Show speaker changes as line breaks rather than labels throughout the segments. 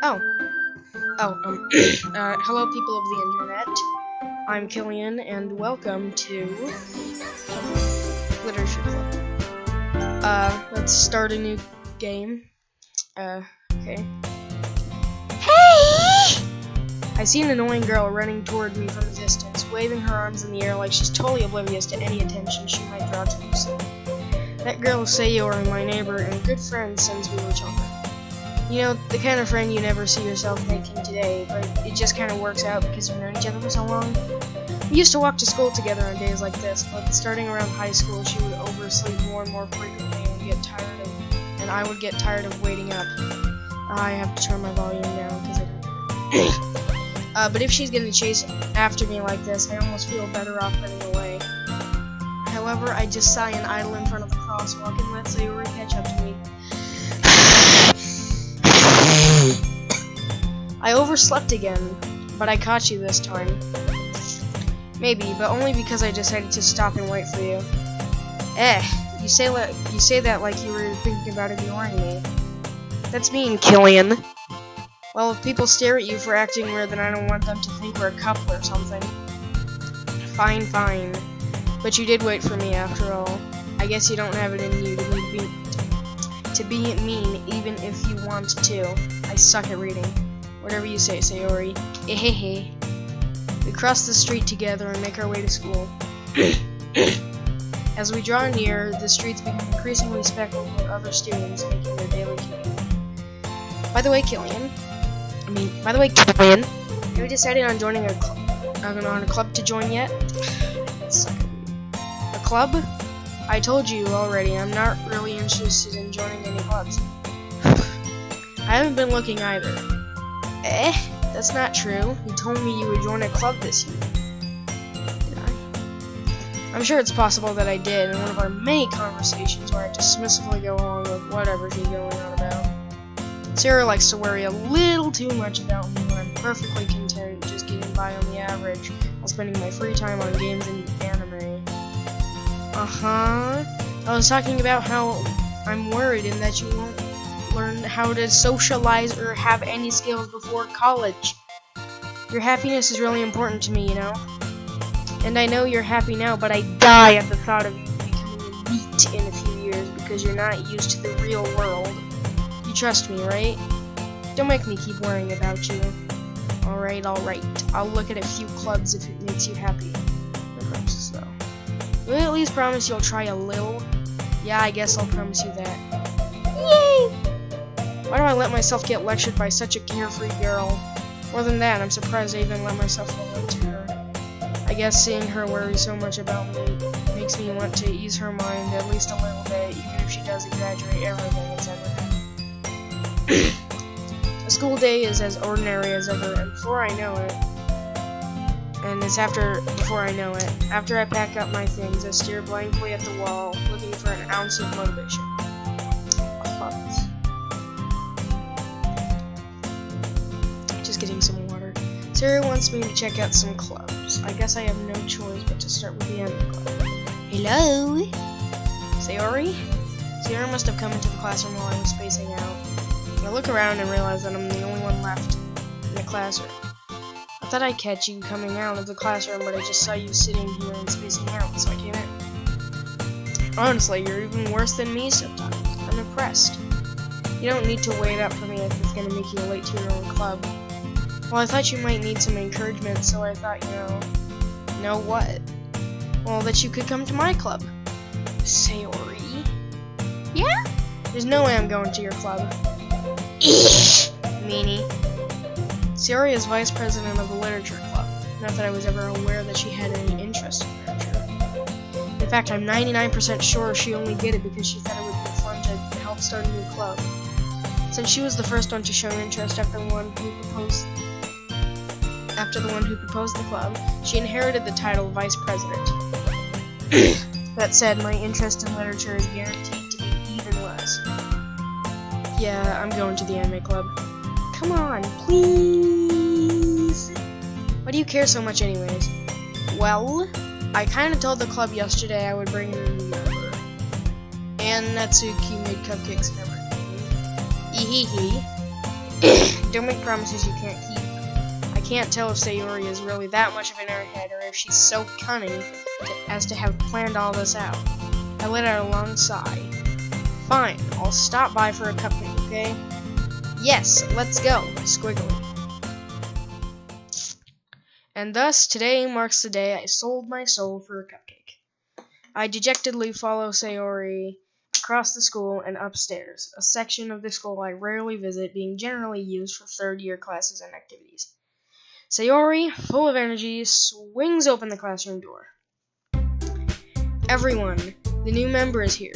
Oh. Hello people of the internet. I'm Killian, and welcome to Literature Club. Let's start a new game. Okay. Hey! I see an annoying girl running toward me from a distance, waving her arms in the air like she's totally oblivious to any attention she might draw to herself. That girl is Sayori, my neighbor, and good friend since we were children. You know, the kind of friend you never see yourself making today, but it just kind of works out because you've known each other for so long. We used to walk to school together on days like this, but starting around high school, she would oversleep more and more frequently and I would get tired of waiting up. I have to turn my volume down because I don't. But if she's gonna chase after me like this, I almost feel better off running away. However, I just sigh and idle in front of the crosswalk and let Sayori catch up to me. I overslept again, but I caught you this time. Maybe, but only because I decided to stop and wait for you. You say that like you were thinking about ignoring me. That's mean, Killian. Well, if people stare at you for acting weird, then I don't want them to think we're a couple or something. Fine. But you did wait for me after all. I guess you don't have it in you to be mean, even if you want to. I suck at reading. Whatever you say, Sayori. Ehehe. We cross the street together and make our way to school. As we draw near, the streets become increasingly speckled with other students making their daily commute. By the way, Killian, have you decided on joining a club to join yet? A club? I told you already, I'm not really interested in joining any clubs. I haven't been looking either. That's not true. You told me you would join a club this year. Did I? I'm sure it's possible that I did in one of our many conversations where I dismissively go along with whatever she's going on about. Sarah likes to worry a little too much about me when I'm perfectly content just getting by on the average while spending my free time on games and anime. I was talking about how I'm worried and that you won't learn how to socialize or have any skills before college. Your happiness is really important to me, you know? And I know you're happy now, but I die at the thought of you becoming a NEET in a few years because you're not used to the real world. You trust me, right? Don't make me keep worrying about you. Alright. I'll look at a few clubs if it makes you happy. So. Will you at least promise you'll try a little? Yeah, I guess I'll promise you that. Yay! Why do I let myself get lectured by such a carefree girl? More than that, I'm surprised I even let myself relate to her. I guess seeing her worry so much about me makes me want to ease her mind at least a little bit, even if she does exaggerate everything that's ever happened. A school day is as ordinary as ever, and before I know it, after I pack up my things, I stare blankly at the wall, looking for an ounce of motivation. Just getting some water. Sarah wants me to check out some clubs. I guess I have no choice but to start with the anime club. Hello? Sayori? Sayori must have come into the classroom while I was spacing out. I look around and realize that I'm the only one left in the classroom. I thought I'd catch you coming out of the classroom, but I just saw you sitting here and spacing out, so I came in. Honestly, you're even worse than me sometimes. I'm impressed. You don't need to wait up for me if it's gonna make you late to your own club. Well, I thought you might need some encouragement, so I thought, you know what? Well, that you could come to my club. Sayori? Yeah? There's no way I'm going to your club. Meanie. Sayori is vice president of the literature club. Not that I was ever aware that she had any interest in literature. In fact, I'm 99% sure she only did it because she thought it would be fun to help start a new club. Since she was the first one to show interest after the one who proposed the club, she inherited the title vice president. That said, my interest in literature is guaranteed to be even less. Yeah, I'm going to the anime club. Come on, please. Why do you care so much anyways? Well, I kinda told the club yesterday I would bring in a new member. And Natsuki made cupcakes and everything. Ehehe. Don't make promises you can't keep. I can't tell if Sayori is really that much of an airhead or if she's so cunning as to have planned all this out. I let out a long sigh. Fine, I'll stop by for a cupcake, okay? Yes, let's go, squiggly. And thus, today marks the day I sold my soul for a cupcake. I dejectedly follow Sayori across the school and upstairs, a section of the school I rarely visit, being generally used for third-year classes and activities. Sayori, full of energy, swings open the classroom door. Everyone, the new member is here.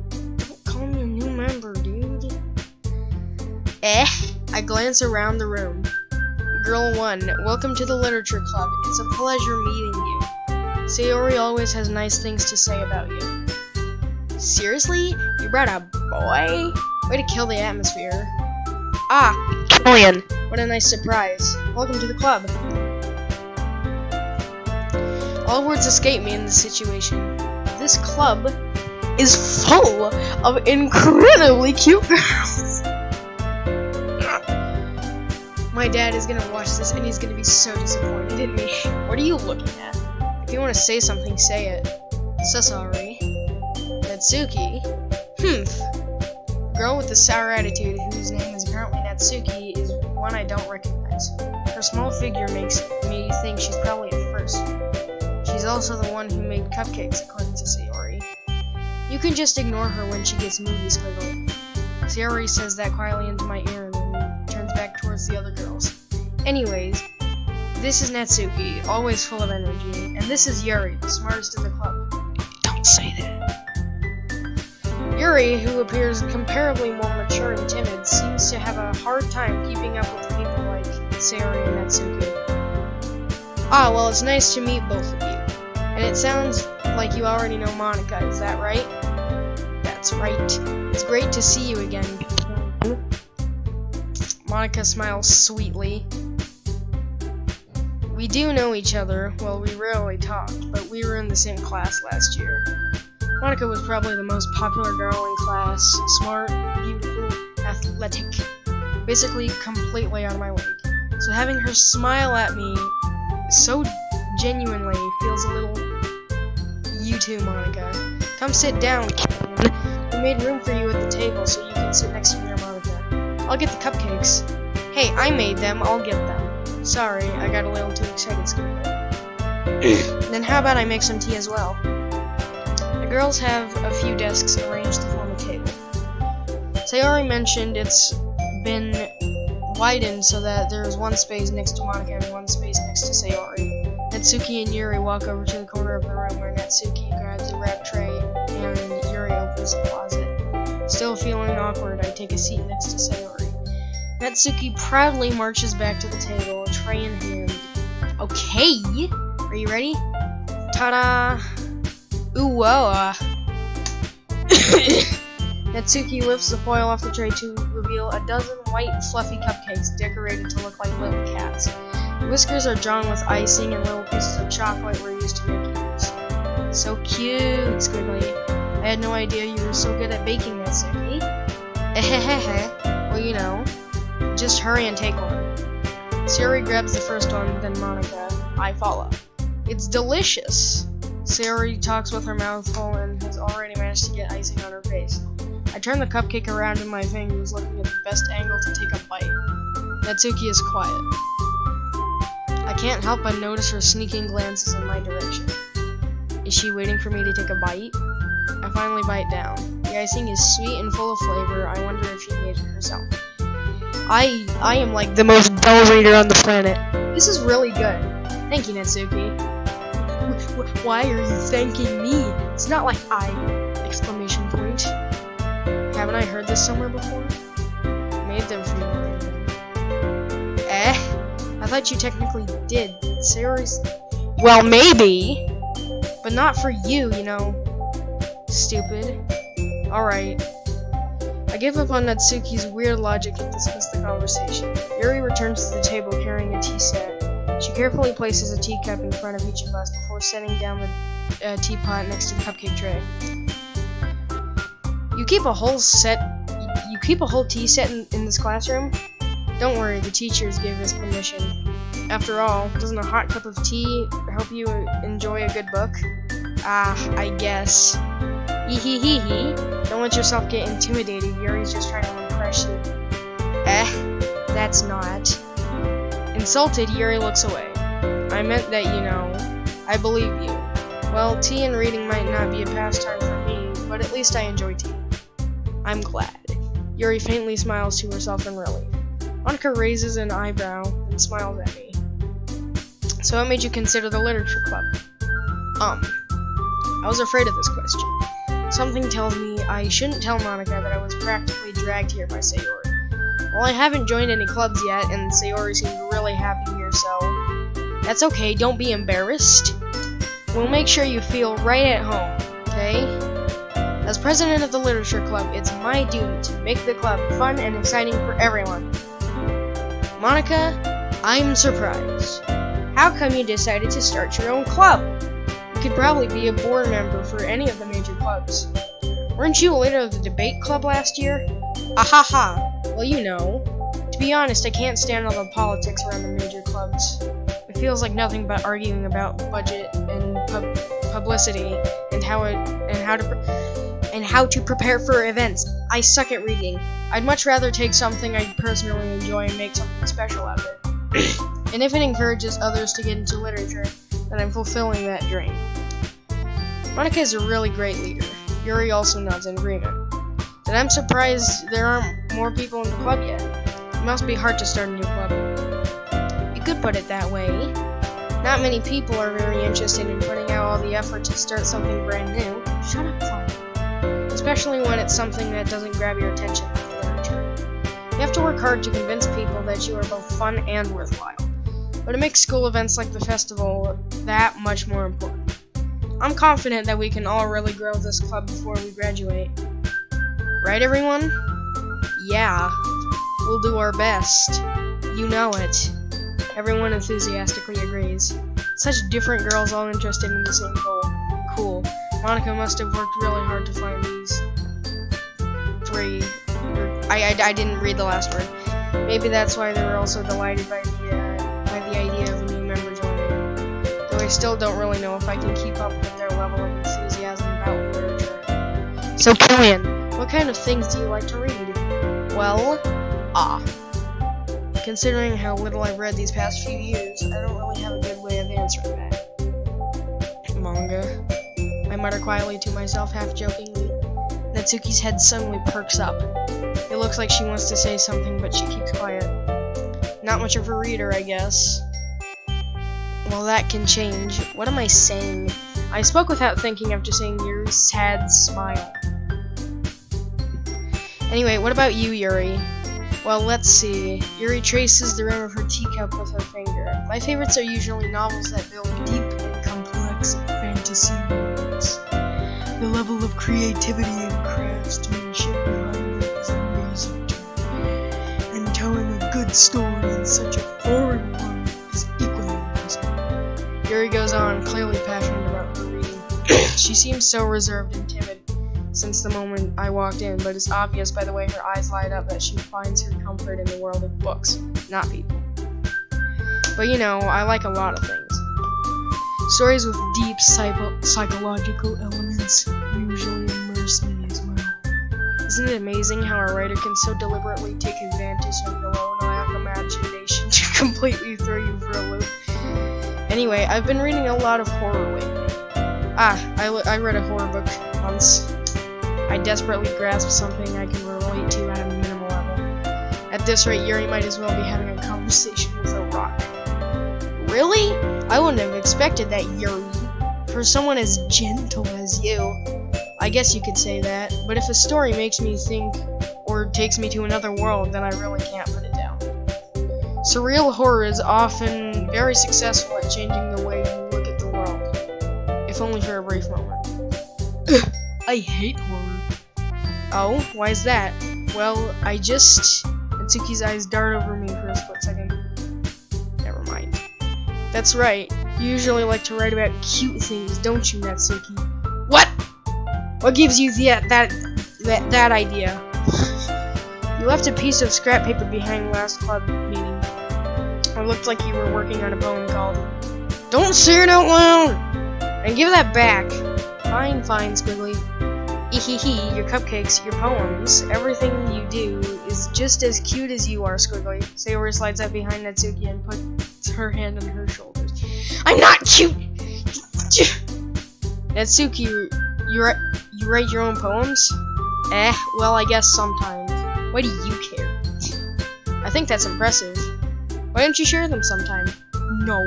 Don't call me a new member, dude. I glance around the room. Girl 1, welcome to the literature club. It's a pleasure meeting you. Sayori always has nice things to say about you. Seriously? You brought a boy? Way to kill the atmosphere. Ah, Killian. What a nice surprise. Welcome to the club. All words escape me in this situation. This club is full of incredibly cute girls. My dad is gonna watch this and he's gonna be so disappointed in me. What are you looking at? If you want to say something, say it. So sorry. Natsuki? Humph. The girl with the sour attitude, whose name is apparently Natsuki, is one I don't recognize. Her small figure makes me think she's probably a first. She's also the one who made cupcakes, according to Sayori. You can just ignore her when she gets moody, squiggle. Sayori says that quietly into my ear and then turns back towards the other girls. Anyways, this is Natsuki, always full of energy, and this is Yuri, the smartest in the club. Don't say that. Yuri, who appears comparably more mature and timid, seems to have a hard time keeping up with people like Sayori and Natsuki. Ah, well, it's nice to meet both of you. And it sounds like you already know Monica, is that right? That's right. It's great to see you again. Monica smiles sweetly. We do know each other. Well, we rarely talk, but we were in the same class last year. Monica was probably the most popular girl in class. Smart, beautiful, athletic. Basically, completely out of my league. So having her smile at me so genuinely feels a little... You too, Monica. Come sit down, Karen. We made room for you at the table so you can sit next to me, Monica. I'll get the cupcakes. Hey, I made them. I'll get them. Sorry, I got a little too excited. Then how about I make some tea as well? The girls have a few desks arranged to form a table. Sayori mentioned it's been widened so that there is one space next to Monica and one space next to Sayori. Natsuki and Yuri walk over to the corner of the room where Natsuki grabs a wrap tray and Yuri opens the closet. Still feeling awkward, I take a seat next to Sayori. Natsuki proudly marches back to the table, a tray in hand. Okay, are you ready? Ta-da! Ooh, whoa. Natsuki lifts the foil off the tray to reveal a dozen white, fluffy cupcakes decorated to look like little cats. The whiskers are drawn with icing and little pieces of chocolate were used to make ears. So cute, Squiggly. I had no idea you were so good at baking, Natsuki. Ehehehe. Well, you know. Just hurry and take one. Sayori grabs the first one, then Monica. I follow. It's delicious. Sayori talks with her mouth full and has already managed to get icing on her face. I turn the cupcake around in my fingers, looking at the best angle to take a bite. Natsuki is quiet. I can't help but notice her sneaking glances in my direction. Is she waiting for me to take a bite? I finally bite down. The icing is sweet and full of flavor. I wonder if she made it herself. I am like the most dull reader on the planet. This is really good. Thank you, Natsuki. Why are you thanking me? It's not like I... Exclamation point. Haven't I heard this somewhere before? Made them for you. I thought you technically did. Sayori's... Well, maybe. But not for you, you know. Stupid. Alright. I give up on Natsuki's weird logic and dismiss the conversation. Yuri returns to the table carrying a tea set. She carefully places a teacup in front of each of us before setting down the teapot next to the cupcake tray. You keep a whole tea set in this classroom? Don't worry, the teachers gave us permission. After all, doesn't a hot cup of tea help you enjoy a good book? I guess. Hee. Don't let yourself get intimidated. Yuri's just trying to impress you. That's not. Insulted, Yuri looks away. I meant that, I believe you. Well, tea and reading might not be a pastime for me, but at least I enjoy tea. I'm glad. Yuri faintly smiles to herself in relief. Monica raises an eyebrow and smiles at me. So what made you consider the literature club? I was afraid of this question. Something tells me I shouldn't tell Monica that I was practically dragged here by Sayori. Well, I haven't joined any clubs yet, and Sayori seems really happy here, so... That's okay, don't be embarrassed. We'll make sure you feel right at home, okay? As president of the literature club, it's my duty to make the club fun and exciting for everyone. Monica, I'm surprised. How come you decided to start your own club? You could probably be a board member for any of the major clubs. Weren't you a leader of the debate club last year? Ahaha. Well, to be honest, I can't stand all the politics around the major clubs. It feels like nothing but arguing about budget and publicity and how to prepare for events. I suck at reading. I'd much rather take something I personally enjoy and make something special out of it. And if it encourages others to get into literature, then I'm fulfilling that dream. Monica is a really great leader. Yuri also nods in agreement. And I'm surprised there aren't more people in the club yet. It must be hard to start a new club. You could put it that way. Not many people are very interested in putting out all the effort to start something brand new. Shut up, Paul. Especially when it's something that doesn't grab your attention like literature. You have to work hard to convince people that you are both fun and worthwhile. But it makes school events like the festival that much more important. I'm confident that we can all really grow this club before we graduate. Right, everyone? Yeah. We'll do our best. You know it. Everyone enthusiastically agrees. Such different girls all interested in the same goal. Cool. Monica must have worked really hard to find these three. I didn't read the last word. Maybe that's why they were also delighted by the idea of a new member joining. Though I still don't really know if I can keep up with their level of enthusiasm about literature. So Killian, what kind of things do you like to read? Well, considering how little I've read these past few years, I don't really have a good way of answering that. Manga. I mutter quietly to myself, half-jokingly. Natsuki's head suddenly perks up. It looks like she wants to say something, but she keeps quiet. Not much of a reader, I guess. Well, that can change. What am I saying? I spoke without thinking after seeing Yuri's sad smile. Anyway, what about you, Yuri? Well, let's see. Yuri traces the rim of her teacup with her finger. My favorites are usually novels that build deep and complex fantasy worlds. The level of creativity and craftsmanship behind it is amazing to me. And telling a good story in such a foreign world is equally amazing. Yuri goes on, clearly passionate about her reading. She seems so reserved and timid since the moment I walked in, but it's obvious by the way her eyes light up that she finds her comfort in the world of books, not people. But I like a lot of things. Stories with deep psychological elements usually immerse me as well. Isn't it amazing how a writer can so deliberately take advantage of your own lack of imagination to completely throw you for a loop? Anyway, I've been reading a lot of horror lately. I read a horror book once. I desperately grasped something I can relate to at a minimal level. At this rate, Yuri might as well be having a conversation with a rock. Really? I wouldn't have expected that, Yuri. For someone as gentle as you. I guess you could say that, but if a story makes me think or takes me to another world, then I really can't put it down. Surreal horror is often very successful at changing the way you look at the world, if only for a brief moment. I hate horror. Oh, why is that? Well, Natsuki's eyes dart over me for a split second. Never mind. That's right. You usually like to write about cute things, don't you, Natsuki? What? What gives you that idea? You left a piece of scrap paper behind last club meeting. It looked like you were working on a poem called "Don't Say It Out Loud!" And give that back. Fine, Squiggly. Ehehe, your cupcakes, your poems, everything you do is just as cute as you are, Squiggly. Sayori slides up behind Natsuki and puts her hand on her shoulders. I'm not cute! Natsuki, you write your own poems? Well, I guess sometimes. Why do you care? I think that's impressive. Why don't you share them sometime? No.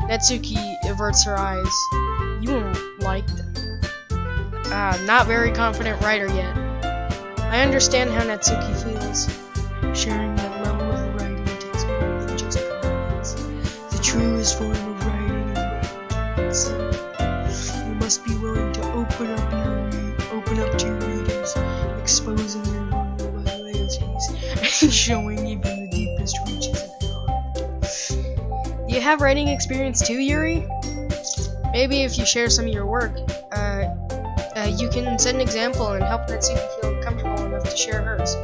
Natsuki averts her eyes. You won't like them. Not very confident writer yet. I understand how Natsuki feels. Sharing that level of writing takes more than just confidence. The truest form of writing is writing. You must be willing to open up to your readers, exposing your vulnerabilities, and showing even the deepest reaches of your heart. Do you have writing experience too, Yuri? Maybe if you share some of your work, you can set an example and help Natsuki feel comfortable enough to share hers.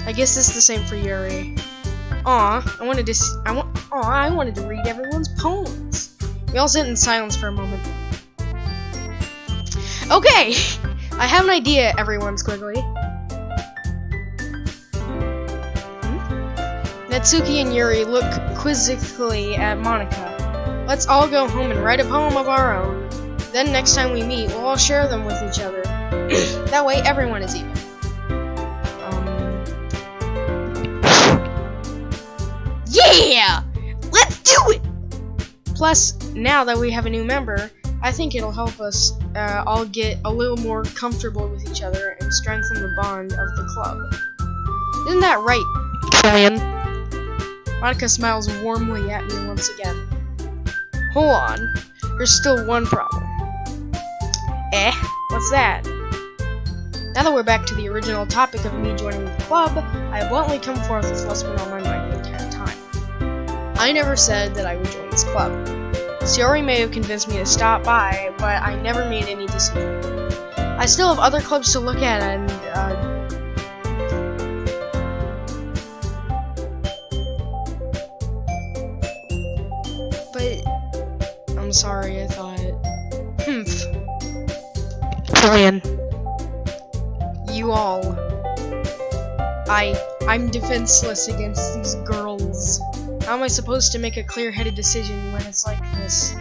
I guess this is the same for Yuri. I wanted to read everyone's poems. We all sit in silence for a moment. Okay, I have an idea, everyone, Squiggly. Natsuki and Yuri look quizzically at Monica. Let's all go home and write a poem of our own. Then next time we meet, we'll all share them with each other. That way, everyone is even. Yeah! Let's do it! Plus, now that we have a new member, I think it'll help us all get a little more comfortable with each other and strengthen the bond of the club. Isn't that right, Killian? Monica smiles warmly at me once again. Hold on, there's still one problem. What's that? Now that we're back to the original topic of me joining the club, I have bluntly come forth with what's been on my mind the entire time. I never said that I would join this club. Sayori may have convinced me to stop by, but I never made any decision. I still have other clubs to look at, and but I'm sorry, I thought. Killian. You all. I'm defenseless against these girls. How am I supposed to make a clear-headed decision when it's like this?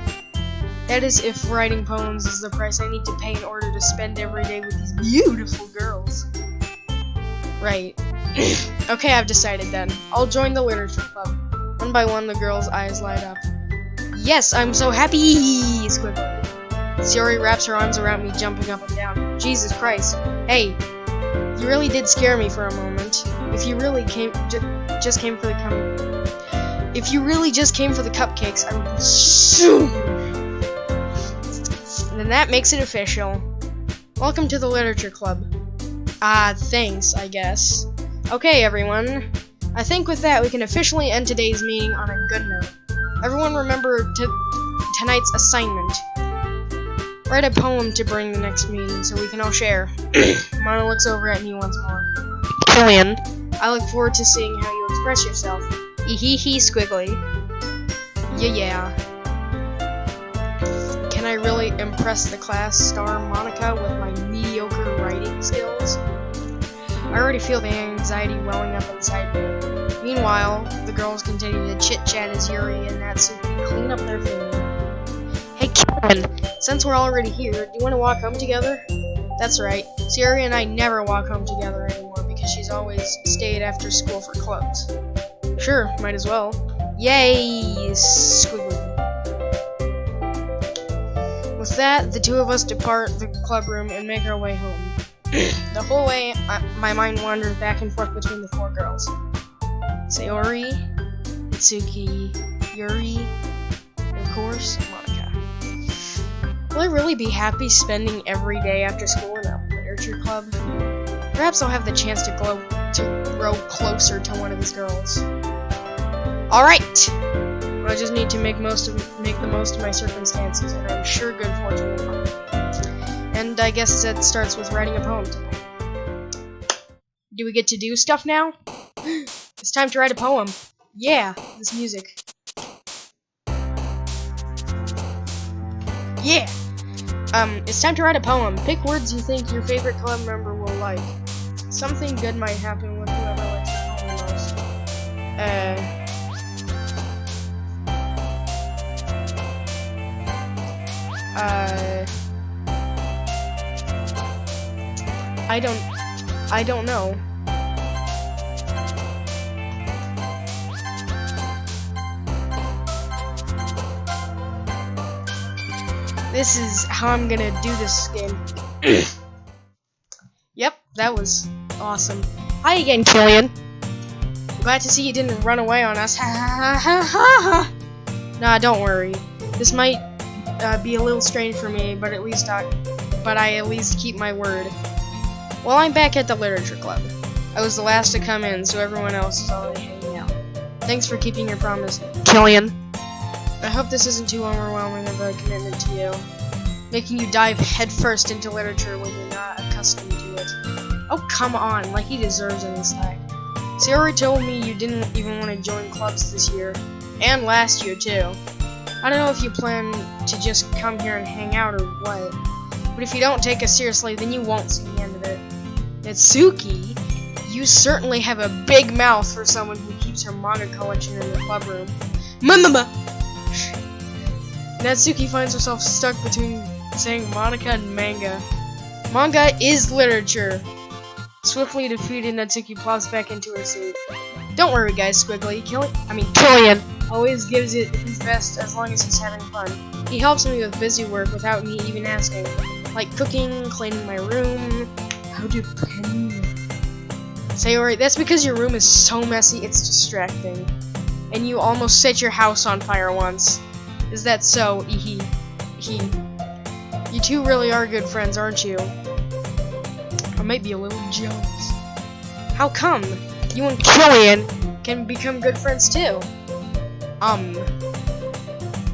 That is if writing poems is the price I need to pay in order to spend every day with these beautiful girls. Right. Okay, I've decided then. I'll join the literature club. One by one, the girls' eyes light up. Yes, I'm so happy! Squiggly. Sayori wraps her arms around me, jumping up and down. Jesus Christ. Hey, you really did scare me for a moment. If you really just came for the cupcakes, I would be so. And then that makes it official. Welcome to the literature club. Thanks, I guess. Okay, everyone. I think with that we can officially end today's meeting on a good note. Everyone remember tonight's assignment. Write a poem to bring the next meeting so we can all share. Mono looks over at me once more. Killian, I look forward to seeing how you express yourself. Ehehe, Squiggly. Yeah. Can I really impress the class star Monica with my mediocre writing skills? I already feel the anxiety welling up inside me. Meanwhile, the girls continue to chit-chat as Yuri and Natsuki clean up their food. Hey, Killian, since we're already here, do you want to walk home together? That's right. Sayori and I never walk home together anymore because she's always stayed after school for clubs. Sure, might as well. Yay! Squiggly. With that, the two of us depart the club room and make our way home. The whole way, my mind wanders back and forth between the four girls. Sayori, Natsuki, Yuri, and of course, Monica. Will I really be happy spending every day after school in a literature club? Perhaps I'll have the chance to grow closer to one of these girls. Alright! I just need to make the most of my circumstances, and I'm sure good fortune will find me. And And I guess that starts with writing a poem today. Do we get to do stuff now? It's time to write a poem. Yeah, this music. Yeah! It's time to write a poem. Pick words you think your favorite club member will like. Something good might happen with whoever likes the poem most. I don't know. This is how I'm gonna do this game. Yep, that was awesome. Hi again, Killian. Glad to see you didn't run away on us. Nah, don't worry. This might be a little strange for me, but I at least keep my word. Well, I'm back at the literature club. I was the last to come in, so everyone else is already hanging out. Thanks for keeping your promise, Killian. I hope this isn't too overwhelming of a commitment to you, making you dive headfirst into literature when you're not accustomed to it. Oh, come on, like he deserves any slack. Sayori told me you didn't even want to join clubs this year, and last year too. I don't know if you plan to just come here and hang out or what, but if you don't take us seriously, then you won't see the end of it. Natsuki, you certainly have a big mouth for someone who keeps her manga collection in the club room. Natsuki finds herself stuck between saying Monica and manga. Manga is literature. Swiftly defeated, Natsuki plops back into her seat. Don't worry, guys, Squiggly. Killian always gives it his best as long as he's having fun. He helps me with busy work without me even asking, like cooking, cleaning my room. How dependent. Sayori, that's because your room is so messy it's distracting. And you almost set your house on fire once. Is that so? You two really are good friends, aren't you? I might be a little jealous. How come? You and Killian can become good friends too.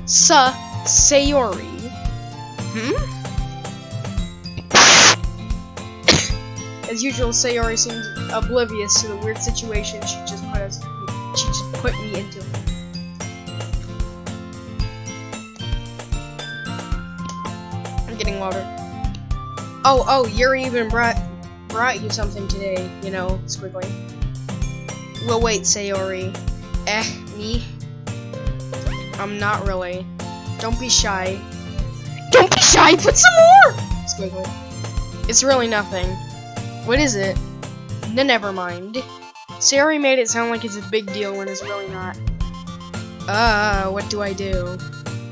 Sayori. As usual, Sayori seems oblivious to the weird situation she just put me into. I'm getting louder. Oh, Yuri even brought you something today, you know, Squiggly. Well, wait, Sayori. Me? Not really. Don't be shy. Don't be shy! Put some more! Squiggly. It's really nothing. What is it? Never mind. Sayori made it sound like it's a big deal when it's really not. What do I do?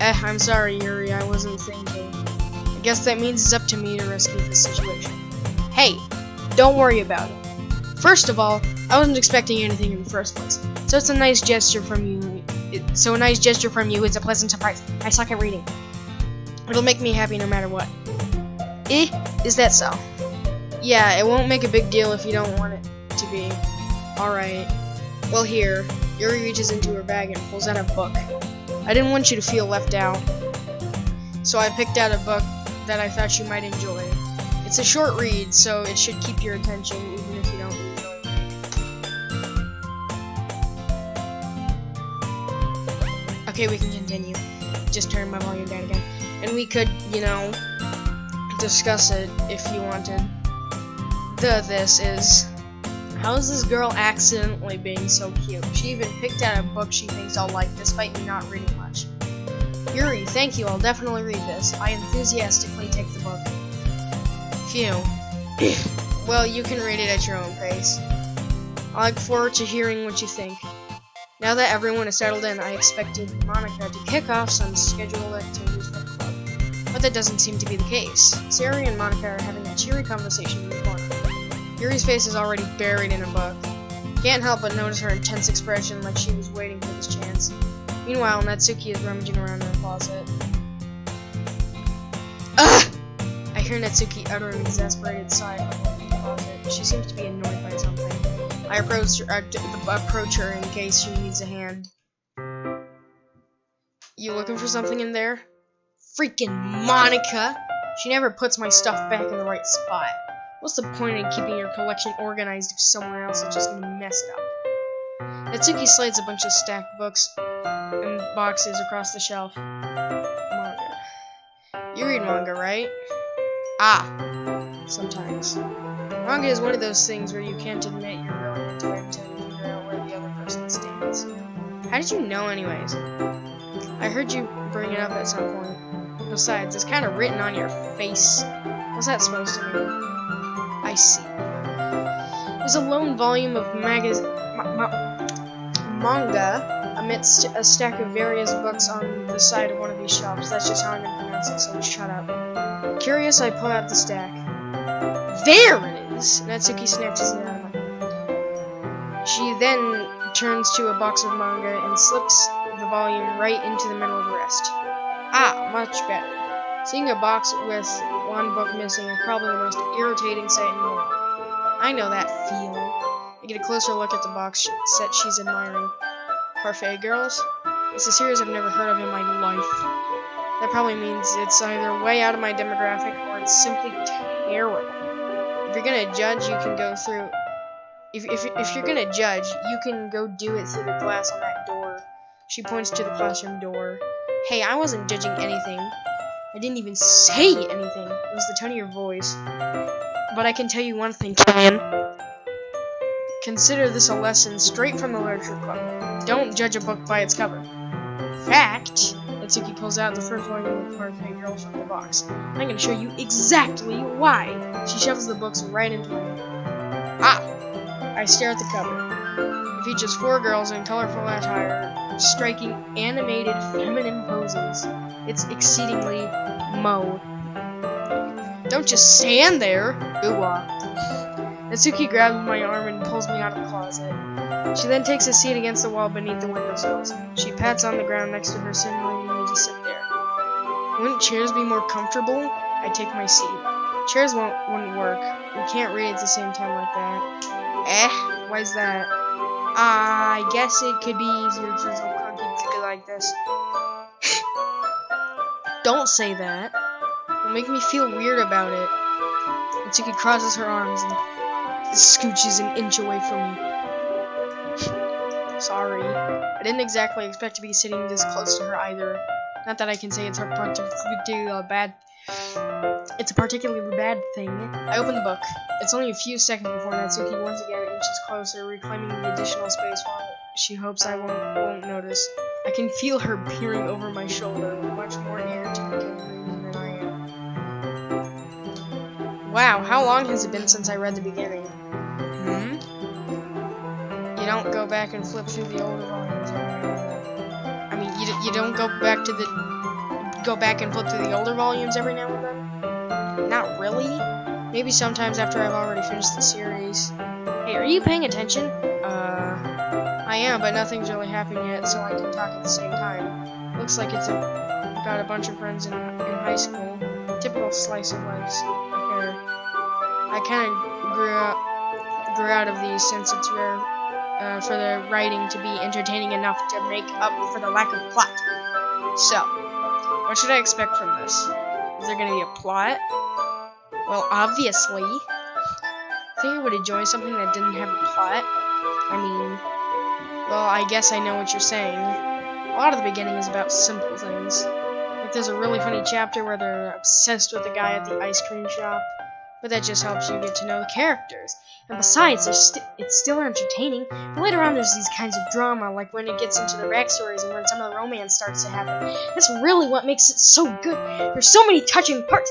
I'm sorry, Yuri, I wasn't thinking. I guess that means it's up to me to rescue this situation. Hey, don't worry about it. First of all, I wasn't expecting anything in the first place, so it's a nice gesture from you. It's a pleasant surprise. I suck at reading. It'll make me happy no matter what. Is that so? Yeah, it won't make a big deal if you don't want it to be. Alright. Well, here. Yuri reaches into her bag and pulls out a book. I didn't want you to feel left out, so I picked out a book that I thought you might enjoy. It's a short read, so it should keep your attention even if you don't enjoy it. Okay, we can continue. Just turn my volume down again. And we could, discuss it if you wanted. This is... How is this girl accidentally being so cute? She even picked out a book she thinks I'll like, despite me not reading much. Yuri, thank you, I'll definitely read this. I enthusiastically take the book. Phew. Well, you can read it at your own pace. I look forward to hearing what you think. Now that everyone is settled in, I expected Monica to kick off some scheduled activities for the club. But that doesn't seem to be the case. Sayori and Monica are having a cheery conversation in the corner. Yuri's face is already buried in a book. Can't help but notice her intense expression like she was waiting for this chance. Meanwhile, Natsuki is rummaging around in her closet. Ugh! I hear Natsuki utter an exasperated sigh from the closet. She seems to be annoyed by something. I approach her in case she needs a hand. You looking for something in there? Freaking Monica! She never puts my stuff back in the right spot. What's the point in keeping your collection organized if someone else is just gonna mess it up? Natsuki slides a bunch of stacked books and boxes across the shelf. Manga. You read manga, right? Sometimes. Manga is one of those things where you can't admit you're really into it until you figure out where the other person stands. How did you know anyways? I heard you bring it up at some point. Besides, it's kind of written on your face. What's that supposed to mean? I see. There's a lone volume of manga amidst a stack of various books on the side of one of these shelves. That's just how I'm gonna pronounce it, so shut up. Curious, I pull out the stack. There it is! Natsuki snatches it out of my hand. She then turns to a box of manga and slips the volume right into the middle of the rest. Much better. Seeing a box with one book missing is probably the most irritating sight in the world. I know that feel. I get a closer look at the box set she's admiring. Parfait Girls? It's a series I've never heard of in my life. That probably means it's either way out of my demographic or it's simply terrible. If you're gonna judge, you can go through. If you're gonna judge, you can go do it through the glass on that door. She points to the classroom door. Hey, I wasn't judging anything. I didn't even say anything. It was the tone of your voice. But I can tell you one thing, Ryan. Consider this a lesson straight from the literature club. Don't judge a book by its cover. Fact. Natsuki pulls out the first volume of Parfait Girls from the box. I'm going to show you exactly why. She shoves the books right into my hand. I stare at the cover. It features 4 girls in colorful attire, striking animated feminine poses. It's exceedingly mo. Don't just stand there! Ooh-ah. Natsuki grabs my arm and pulls me out of the closet. She then takes a seat against the wall beneath the windowsills. She pats on the ground next to her, signaling me to sit there. Wouldn't chairs be more comfortable? I take my seat. Chairs wouldn't work. We can't read at the same time like that. Why's that? I guess it could be easier for some clunky like this. Don't say that. It'll make me feel weird about it. Natsuki crosses her arms and scooches an inch away from me. Sorry. I didn't exactly expect to be sitting this close to her either. Not that I can say it's a particularly bad thing. I open the book. It's only a few seconds before Natsuki once again inches closer, reclaiming the additional space while she hopes I won't notice. I can feel her peering over my shoulder with much more ear to the reading than I am. Wow, how long has it been since I read the beginning? You don't go back and flip through the older volumes. I mean, you don't go back and flip through the older volumes every now and then? Not really. Maybe sometimes after I've already finished the series. Hey, are you paying attention? I am, but nothing's really happened yet, so I can talk at the same time. Looks like it's about a bunch of friends in high school. Typical slice of life affair. I kind of grew out of these since it's rare for the writing to be entertaining enough to make up for the lack of plot. So, what should I expect from this? Is there going to be a plot? Well, obviously. I think I would enjoy something that didn't have a plot. I mean, well, I guess I know what you're saying. A lot of the beginning is about simple things. Like there's a really funny chapter where they're obsessed with the guy at the ice cream shop. But that just helps you get to know the characters. And besides, it's still entertaining. But later on, there's these kinds of drama, like when it gets into the backstories and when some of the romance starts to happen. That's really what makes it so good. There's so many touching parts.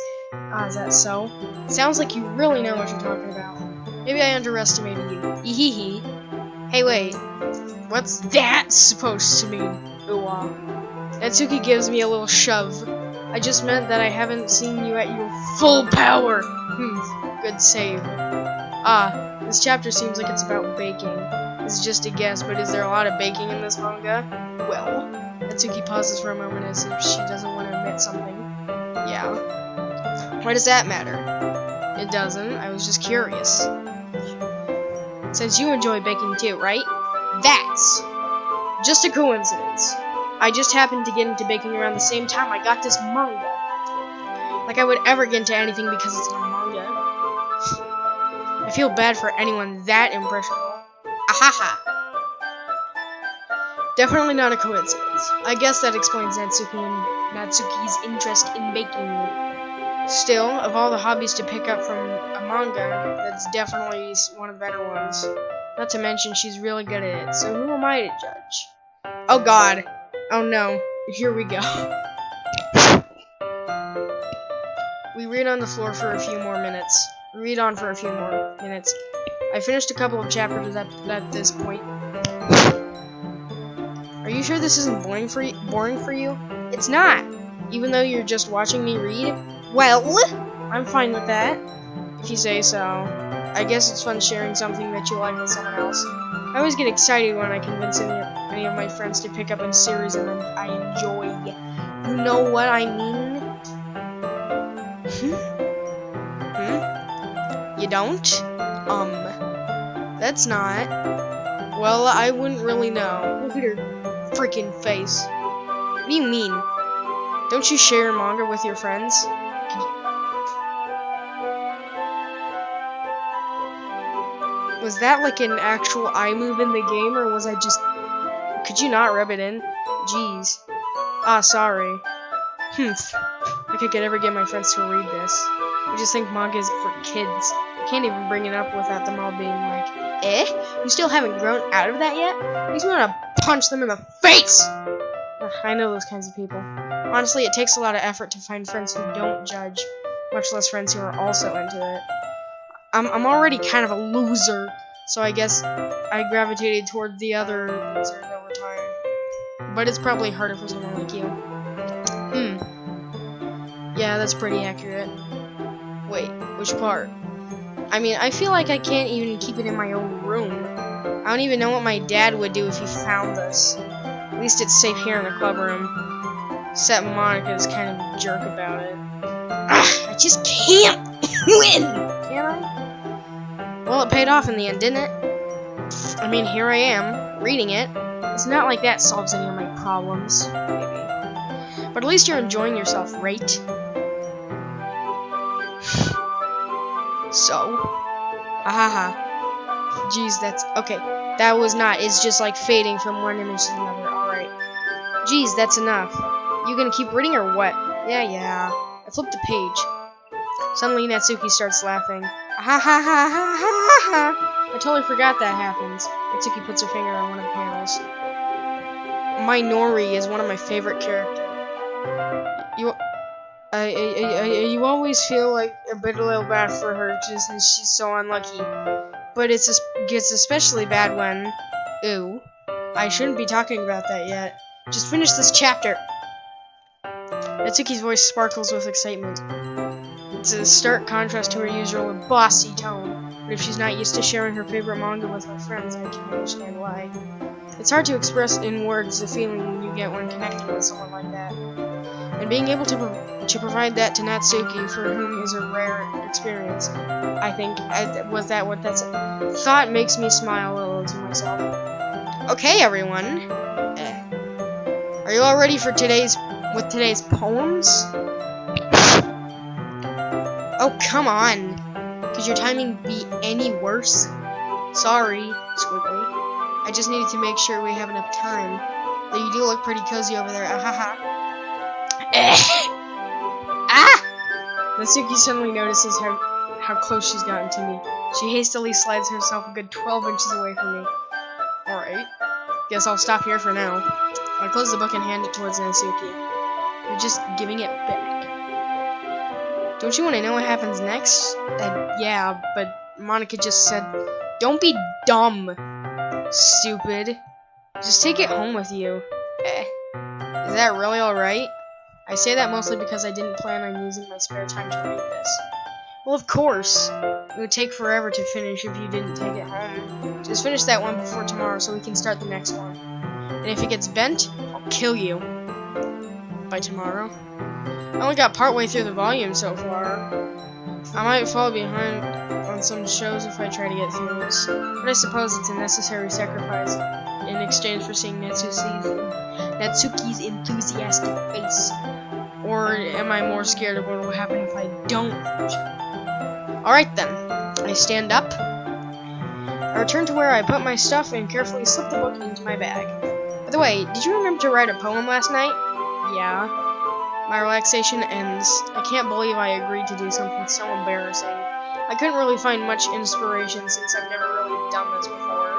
Is that so? Sounds like you really know what you're talking about. Maybe I underestimated you. Ehehe. Hey, wait. What's that supposed to mean? Ooh-ah. Natsuki gives me a little shove. I just meant that I haven't seen you at your full power. Good save. This chapter seems like it's about baking. This is just a guess, but is there a lot of baking in this manga? Well, Natsuki pauses for a moment as if she doesn't want to admit something. Yeah. Why does that matter? It doesn't. I was just curious. Since you enjoy baking too, right? That's just a coincidence. I just happened to get into baking around the same time I got this manga. Like I would ever get into anything because it's a manga. I feel bad for anyone that impressionable. Ahaha. Definitely not a coincidence. I guess that explains Natsuki's interest in baking. Still, of all the hobbies to pick up from a manga, that's definitely one of the better ones. Not to mention, she's really good at it, so who am I to judge? Oh god. Oh no. Here we go. We read on the floor for a few more minutes. Read on for a few more minutes. I finished a couple of chapters at this point. Are you sure this isn't boring for you? It's not. Even though you're just watching me read? Well, I'm fine with that. If you say so. I guess it's fun sharing something that you like with someone else. I always get excited when I convince any of my friends to pick up a series and I enjoy. You know what I mean? You don't? That's not. Well, I wouldn't really know. Look at her freaking face. What do you mean? Don't you share manga with your friends? Was that like an actual eye move in the game, or was I just... Could you not rub it in? Jeez. Ah, sorry. I could ever get my friends to read this. I just think manga is for kids. I can't even bring it up without them all being like, eh? You still haven't grown out of that yet? Makes me want to punch them in the face! Ugh, I know those kinds of people. Honestly, it takes a lot of effort to find friends who don't judge, much less friends who are also into it. I'm already kind of a loser, so I guess I gravitated toward the other losers over time. But it's probably harder for someone like you. Yeah, that's pretty accurate. Wait, which part? I mean, I feel like I can't even keep it in my own room. I don't even know what my dad would do if he found this. At least it's safe here in the club room. Except Monica's kind of a jerk about it. I just can't win! Can I? Well, it paid off in the end, didn't it? I mean, here I am, reading it. It's not like that solves any of my problems, maybe. But at least you're enjoying yourself, right? So? Ahaha. Jeez, that's... Okay, that was not... It's just like fading from one image to another. Alright. Jeez, that's enough. You gonna keep reading or what? Yeah. I flipped the page. Suddenly, Natsuki starts laughing. Ha. I totally forgot that happens. Natsuki puts her finger on one of the panels. My Nori is one of my favorite characters. You always feel like a little bad for her just since she's so unlucky. But it gets especially bad when... Ooh. I shouldn't be talking about that yet. Just finish this chapter. Natsuki's voice sparkles with excitement. It's a stark contrast to her usual bossy tone. But if she's not used to sharing her favorite manga with her friends, I can understand why. It's hard to express in words the feeling you get when connecting with someone like that. And being able to provide that to Natsuki, for whom is a rare experience, I think, thought makes me smile a little to myself. Okay, everyone. Are you all ready for today's poems? Oh, come on. Could your timing be any worse? Sorry, Squiggly. I just needed to make sure we have enough time. Though you do look pretty cozy over there. Ahaha. Natsuki suddenly notices how close she's gotten to me. She hastily slides herself a good 12 inches away from me. Alright. Guess I'll stop here for now. I close the book and hand it towards Natsuki. You're just giving it back. Don't you want to know what happens next? Yeah, but Monica just said, don't be dumb, stupid. Just take it home with you. Is that really alright? I say that mostly because I didn't plan on using my spare time to read this. Well, of course. It would take forever to finish if you didn't take it home. Just finish that one before tomorrow so we can start the next one. And if it gets bent, I'll kill you. By tomorrow. I only got partway through the volume so far. I might fall behind on some shows if I try to get through this. But I suppose it's a necessary sacrifice in exchange for seeing Natsuki's enthusiastic face. Or am I more scared of what will happen if I don't? Alright then. I stand up. I return to where I put my stuff and carefully slip the book into my bag. By the way, did you remember to write a poem last night? Yeah. My relaxation ends. I can't believe I agreed to do something so embarrassing. I couldn't really find much inspiration since I've never really done this before.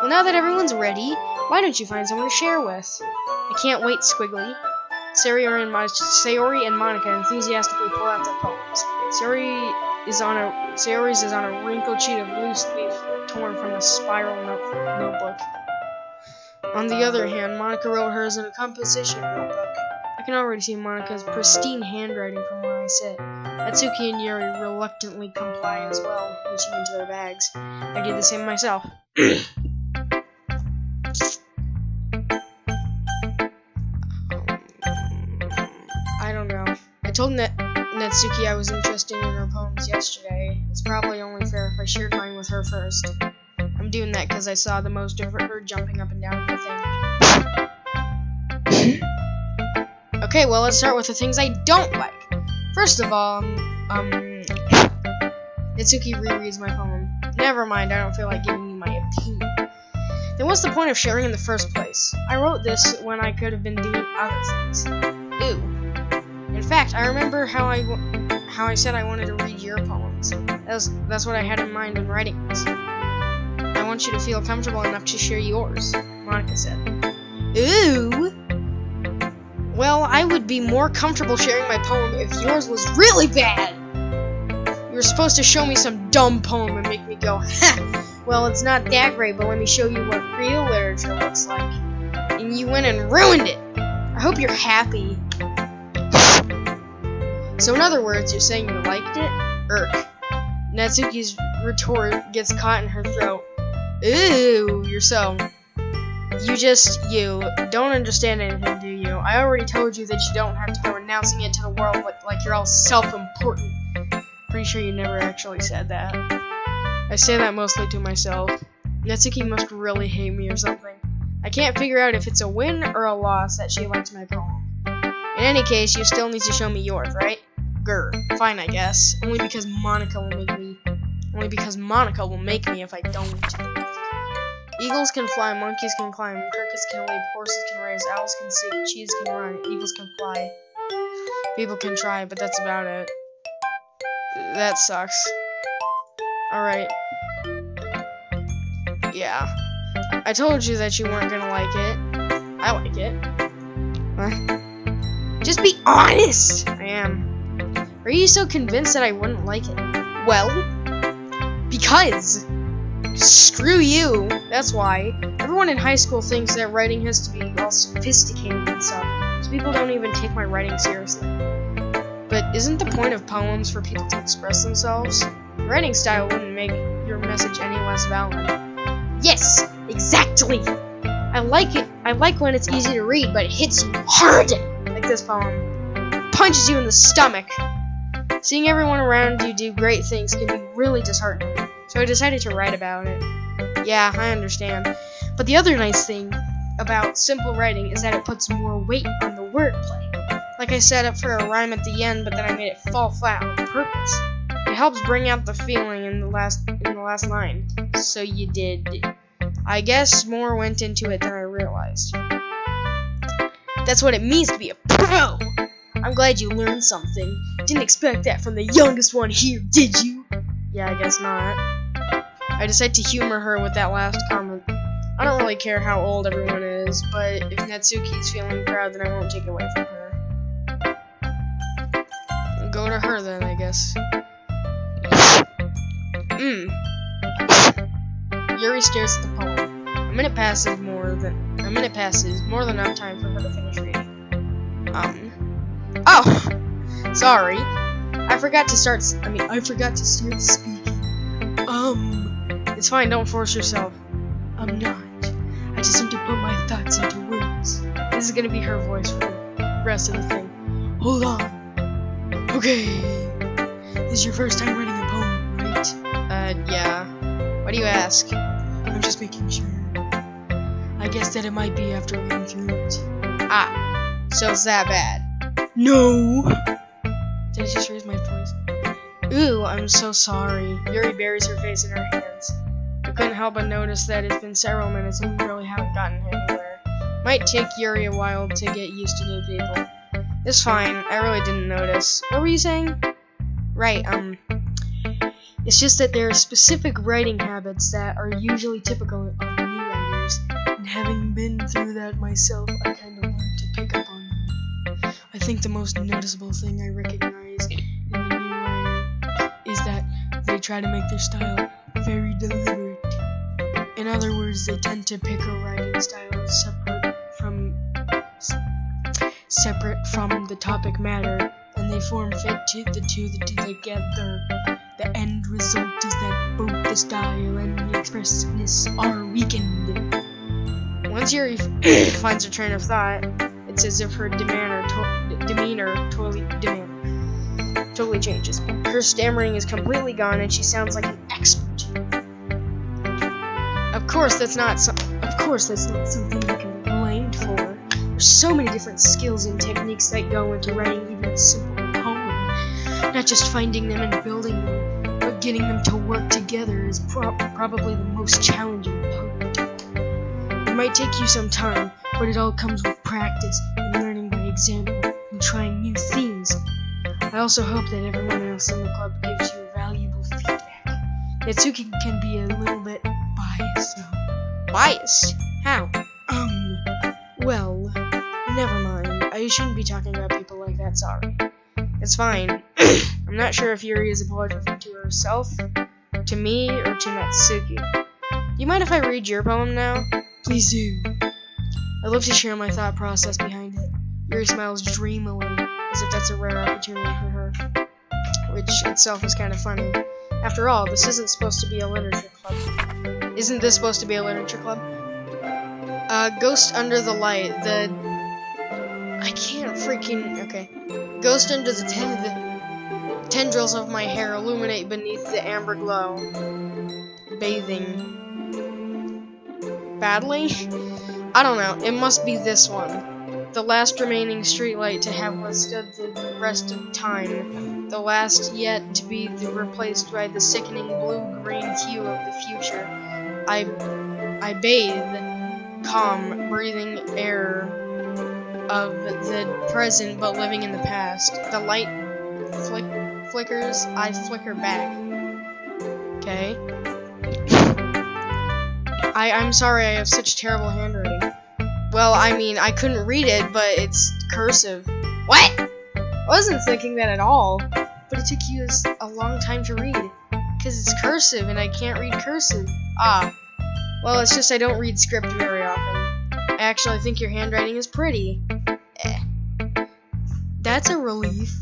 Well, now that everyone's ready, why don't you find someone to share with? I can't wait, Squiggly. Sayori and Monica enthusiastically pull out their poems. Sayori's is on a wrinkled sheet of loose leaf torn from a spiral notebook. On the other hand, Monica wrote hers in a composition notebook. I can already see Monica's pristine handwriting from where I sit. Natsuki and Yuri reluctantly comply as well, reaching into their bags. I did the same myself. I don't know. I told Natsuki I was interested in her poems yesterday. It's probably only fair if I shared mine with her first. I'm doing that because I saw the most of her jumping up and down the thing. Okay, well, let's start with the things I don't like. First of all, Natsuki rereads my poem. Never mind, I don't feel like giving you my opinion. Then what's the point of sharing in the first place? I wrote this when I could have been doing other things. Ew. In fact, I remember how I said I wanted to read your poems. That's what I had in mind when writing this. I want you to feel comfortable enough to share yours, Monica said. Ooh! Well, I would be more comfortable sharing my poem if yours was really bad! You were supposed to show me some dumb poem and make me go, ha! Well, it's not that great, but let me show you what real literature looks like. And you went and ruined it! I hope you're happy. So in other words, you're saying you liked it? Irk. Natsuki's retort gets caught in her throat. Ooh, you don't understand anything, do you? I already told you that you don't have to go announcing it to the world like you're all self-important. Pretty sure you never actually said that. I say that mostly to myself. Natsuki must really hate me or something. I can't figure out if it's a win or a loss that she liked my poem. In any case, you still need to show me yours, right? Grr. Fine, I guess. Only because Monica will make me if I don't. Eagles can fly, monkeys can climb, crickets can leap, horses can race, owls can sing, cheese can run, eagles can fly. People can try, but that's about it. That sucks. Alright. Yeah. I told you that you weren't gonna like it. I like it. Huh? Just be honest! I am. Are you so convinced that I wouldn't like it? Well, because screw you, that's why. Everyone in high school thinks that writing has to be all sophisticated and stuff, so people don't even take my writing seriously. But isn't the point of poems for people to express themselves? Your writing style wouldn't make your message any less valid. Yes, exactly! I like it. I like when it's easy to read, but it hits you hard! Like this poem. Punches you in the stomach. Seeing everyone around you do great things can be really disheartening. So I decided to write about it. Yeah, I understand. But the other nice thing about simple writing is that it puts more weight on the wordplay. Like I set up for a rhyme at the end, but then I made it fall flat on purpose. It helps bring out the feeling in the last line. So you did. I guess more went into it than I realized. That's what it means to be a pro! I'm glad you learned something. Didn't expect that from the youngest one here, did you? Yeah, I guess not. I decided to humor her with that last comment. I don't really care how old everyone is, but if Natsuki's feeling proud, then I won't take it away from her. Go to her then, I guess. Yuri stares at the poem. A minute passes, more than enough time for her to finish reading. Oh! Sorry. I forgot to start speaking. It's fine, don't force yourself. I'm not. I just need to put my thoughts into words. This is gonna be her voice for the rest of the thing. Hold on. Okay. This is your first time writing a poem, right? Yeah. Why do you ask? I'm just making sure. I guess that it might be after reading through it. Ah, so it's that bad. No! Did I just raise my voice? Ooh, I'm so sorry. Yuri buries her face in her hands. I couldn't help but notice that it's been several minutes and we really haven't gotten anywhere. Might take Yuri a while to get used to new people. It's fine, I really didn't notice. What were you saying? Right, it's just that there are specific writing habits that are usually typical of new writers, and having been through that myself, I kind of learned to pick up on them. I think the most noticeable thing I recognize in the new writer is that they try to make their style very deliberate. In other words, they tend to pick a writing style separate from the topic matter, and they form fit to the two together. The end result is that both the style and the expressiveness are weakened. Once Yuri finds her train of thought, it's as if her demeanor totally changes. Her stammering is completely gone, and she sounds like an expert. Of course, that's not something you can be blamed for. There's so many different skills and techniques that go into writing even a simple poem. Not just finding them and building them, but getting them to work together is probably the most challenging part. It might take you some time, but it all comes with practice and learning by example and trying new things. I also hope that everyone else in the club gives you valuable feedback. Natsuki can be a little bit biased though. Biased? How? Well, never mind. I shouldn't be talking about people like that, sorry. It's fine. I'm not sure if Yuri is apologizing to herself, to me, or to Natsuki. Do you mind if I read your poem now? Please do. I'd love to share my thought process behind it. Yuri smiles dreamily, as if that's a rare opportunity for her, which itself is kind of funny. After all, this isn't supposed to be a literature club. Isn't this supposed to be a literature club? Ghost under the light, Ghost under the tendrils of my hair illuminate beneath the amber glow. Bathing. Badly? I don't know, it must be this one. The last remaining streetlight to have withstood the rest of time. The last yet to be replaced by the sickening blue-green hue of the future. I bathe, calm, breathing air of the present but living in the past. The light flickers, I flicker back. Okay. I'm sorry I have such terrible handwriting. Well, I mean, I couldn't read it, but it's cursive. What? I wasn't thinking that at all. But it took you a long time to read. Because it's cursive, and I can't read cursive. Ah. Well, it's just I don't read script very often. I actually think your handwriting is pretty. That's a relief.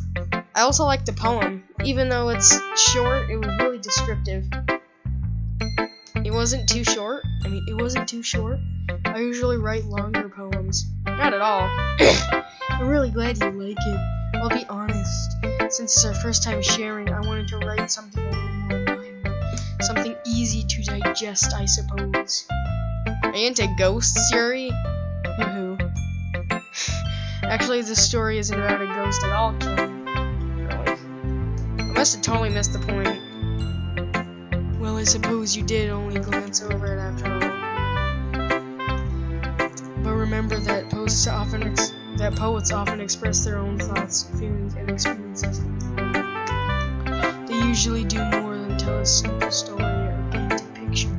I also like the poem. Even though it's short, it was really descriptive. It wasn't too short. It wasn't too short. I usually write longer poems. Not at all. I'm really glad you like it. I'll be honest. Since it's our first time sharing, I wanted to write something a little more minor. Something easy to digest, I suppose. Are you into ghosts, Yuri? Woohoo. Actually, this story isn't about a ghost at all, kid. Really. I must have totally missed the point. Well, I suppose you did only glance over it after all. But remember that poets often express their own thoughts, feelings, and experiences. They usually do more than tell a simple story or paint a picture.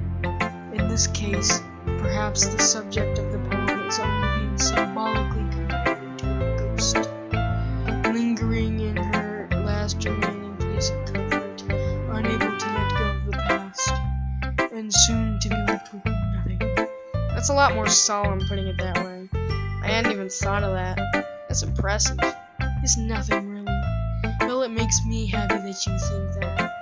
In this case, perhaps the subject of the poem is only being symbolically compared to a ghost, lingering in her last remaining place of comfort, unable to let go of the past, and soon to be left with nothing. That's a lot more solemn, putting it that way. I hadn't even thought of that. That's impressive. It's nothing, really. Well, it makes me happy that you think that.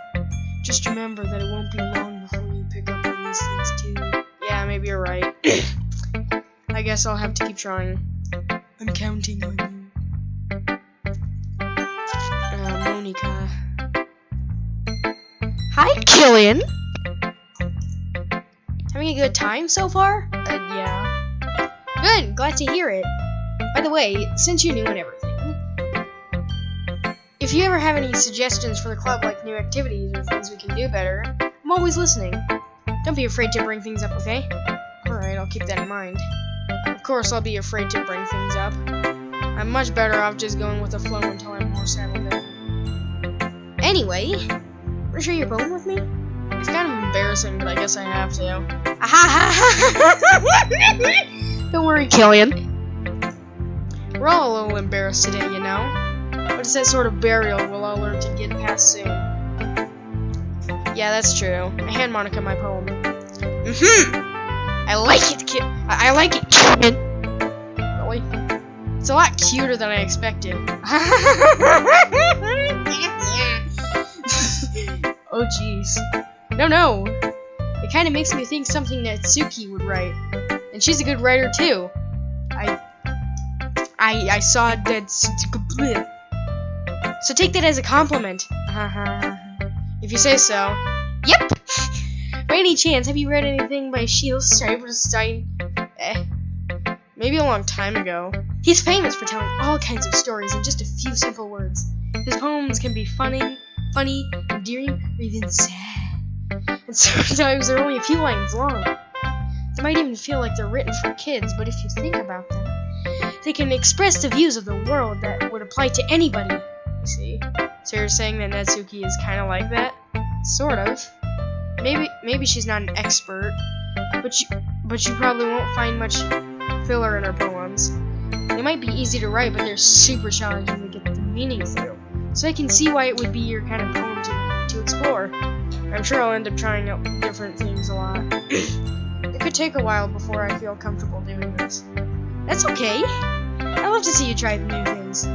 Just remember that it won't be long before you pick up on these things, too. Yeah, maybe you're right. I guess I'll have to keep trying. I'm counting on you. Monica. Hi, Killian! Having a good time so far? Yeah. Good, glad to hear it. By the way, since you knew and everything, If you ever have any suggestions for the club, like new activities or things we can do better, I'm always listening. Don't be afraid to bring things up, okay? Alright, I'll keep that in mind. Of course, I'll be afraid to bring things up. I'm much better off just going with the flow until I'm more settled in. Anyway, wanna share your poem with me? It's kind of embarrassing, but I guess I have to. Don't worry, Killian. We're all a little embarrassed today, you know? But it's that sort of burial we'll all learn to get past soon. Yeah, that's true. I hand Monica my poem. I like it, I like it, Killian. Really? It's a lot cuter than I expected. Oh jeez. No. It kind of makes me think something that Natsuki would write. And she's a good writer too. I saw that. So take that as a compliment. If you say so. Yep. By any chance, have you read anything by Shiel Stuyvesant? Maybe a long time ago. He's famous for telling all kinds of stories in just a few simple words. His poems can be funny, endearing, or even sad. And sometimes they're only a few lines long. They might even feel like they're written for kids, but if you think about them, they can express the views of the world that would apply to anybody. You see? So you're saying that Natsuki is kind of like that? Sort of. Maybe she's not an expert, but you probably won't find much filler in her poems. They might be easy to write, but they're super challenging to get the meaning through. So I can see why it would be your kind of poem to explore. I'm sure I'll end up trying out different things a lot. It could take a while before I feel comfortable doing this. That's okay. I love to see you try new things.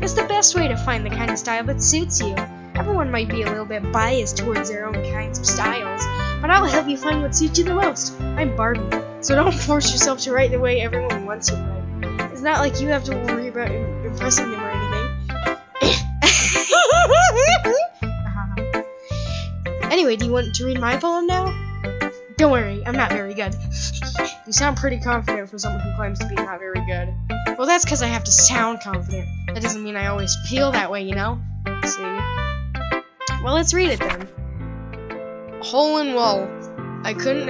It's the best way to find the kind of style that suits you. Everyone might be a little bit biased towards their own kinds of styles, but I'll help you find what suits you the most. I'm Barbie, so don't force yourself to write the way everyone wants you to write. It's not like you have to worry about impressing them or anything. Anyway, do you want to read my poem now? Don't worry, I'm not very good. You sound pretty confident for someone who claims to be not very good. Well, that's because I have to sound confident. That doesn't mean I always feel that way, you know? See? Well, let's read it then. Hole in wall. It couldn't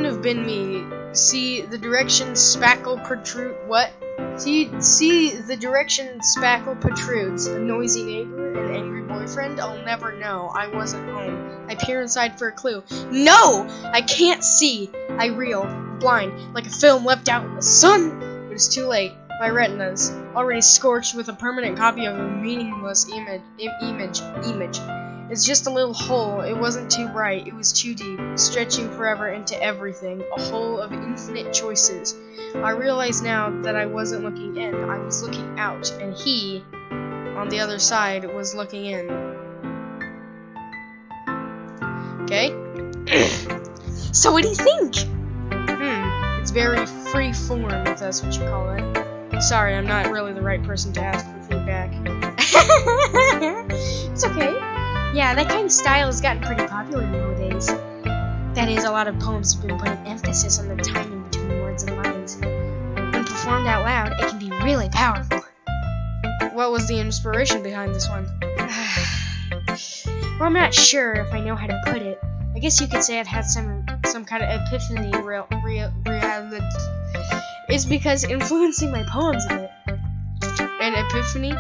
have been me. See the direction spackle protrude. What? See the direction spackle protrudes. A noisy neighbor, an angry boyfriend. I'll never know. I wasn't home. I peer inside for a clue. No! I can't see. I reel, blind, like a film left out in the sun. But it's too late. My retina's already scorched with a permanent copy of a meaningless image. It's just a little hole. It wasn't too bright. It was too deep, stretching forever into everything. A hole of infinite choices. I realize now that I wasn't looking in. I was looking out, and he, on the other side, was looking in. Okay? So what do you think? It's very free form, if that's what you call it. Sorry, I'm not really the right person to ask for feedback. It's okay. Yeah, that kind of style has gotten pretty popular nowadays. That is, a lot of poems have been putting emphasis on the timing between words and lines. When performed out loud, it can be really powerful. What was the inspiration behind this one? Well, I'm not sure if I know how to put it. I guess you could say I've had some kind of epiphany It's because influencing my poems a bit. An epiphany?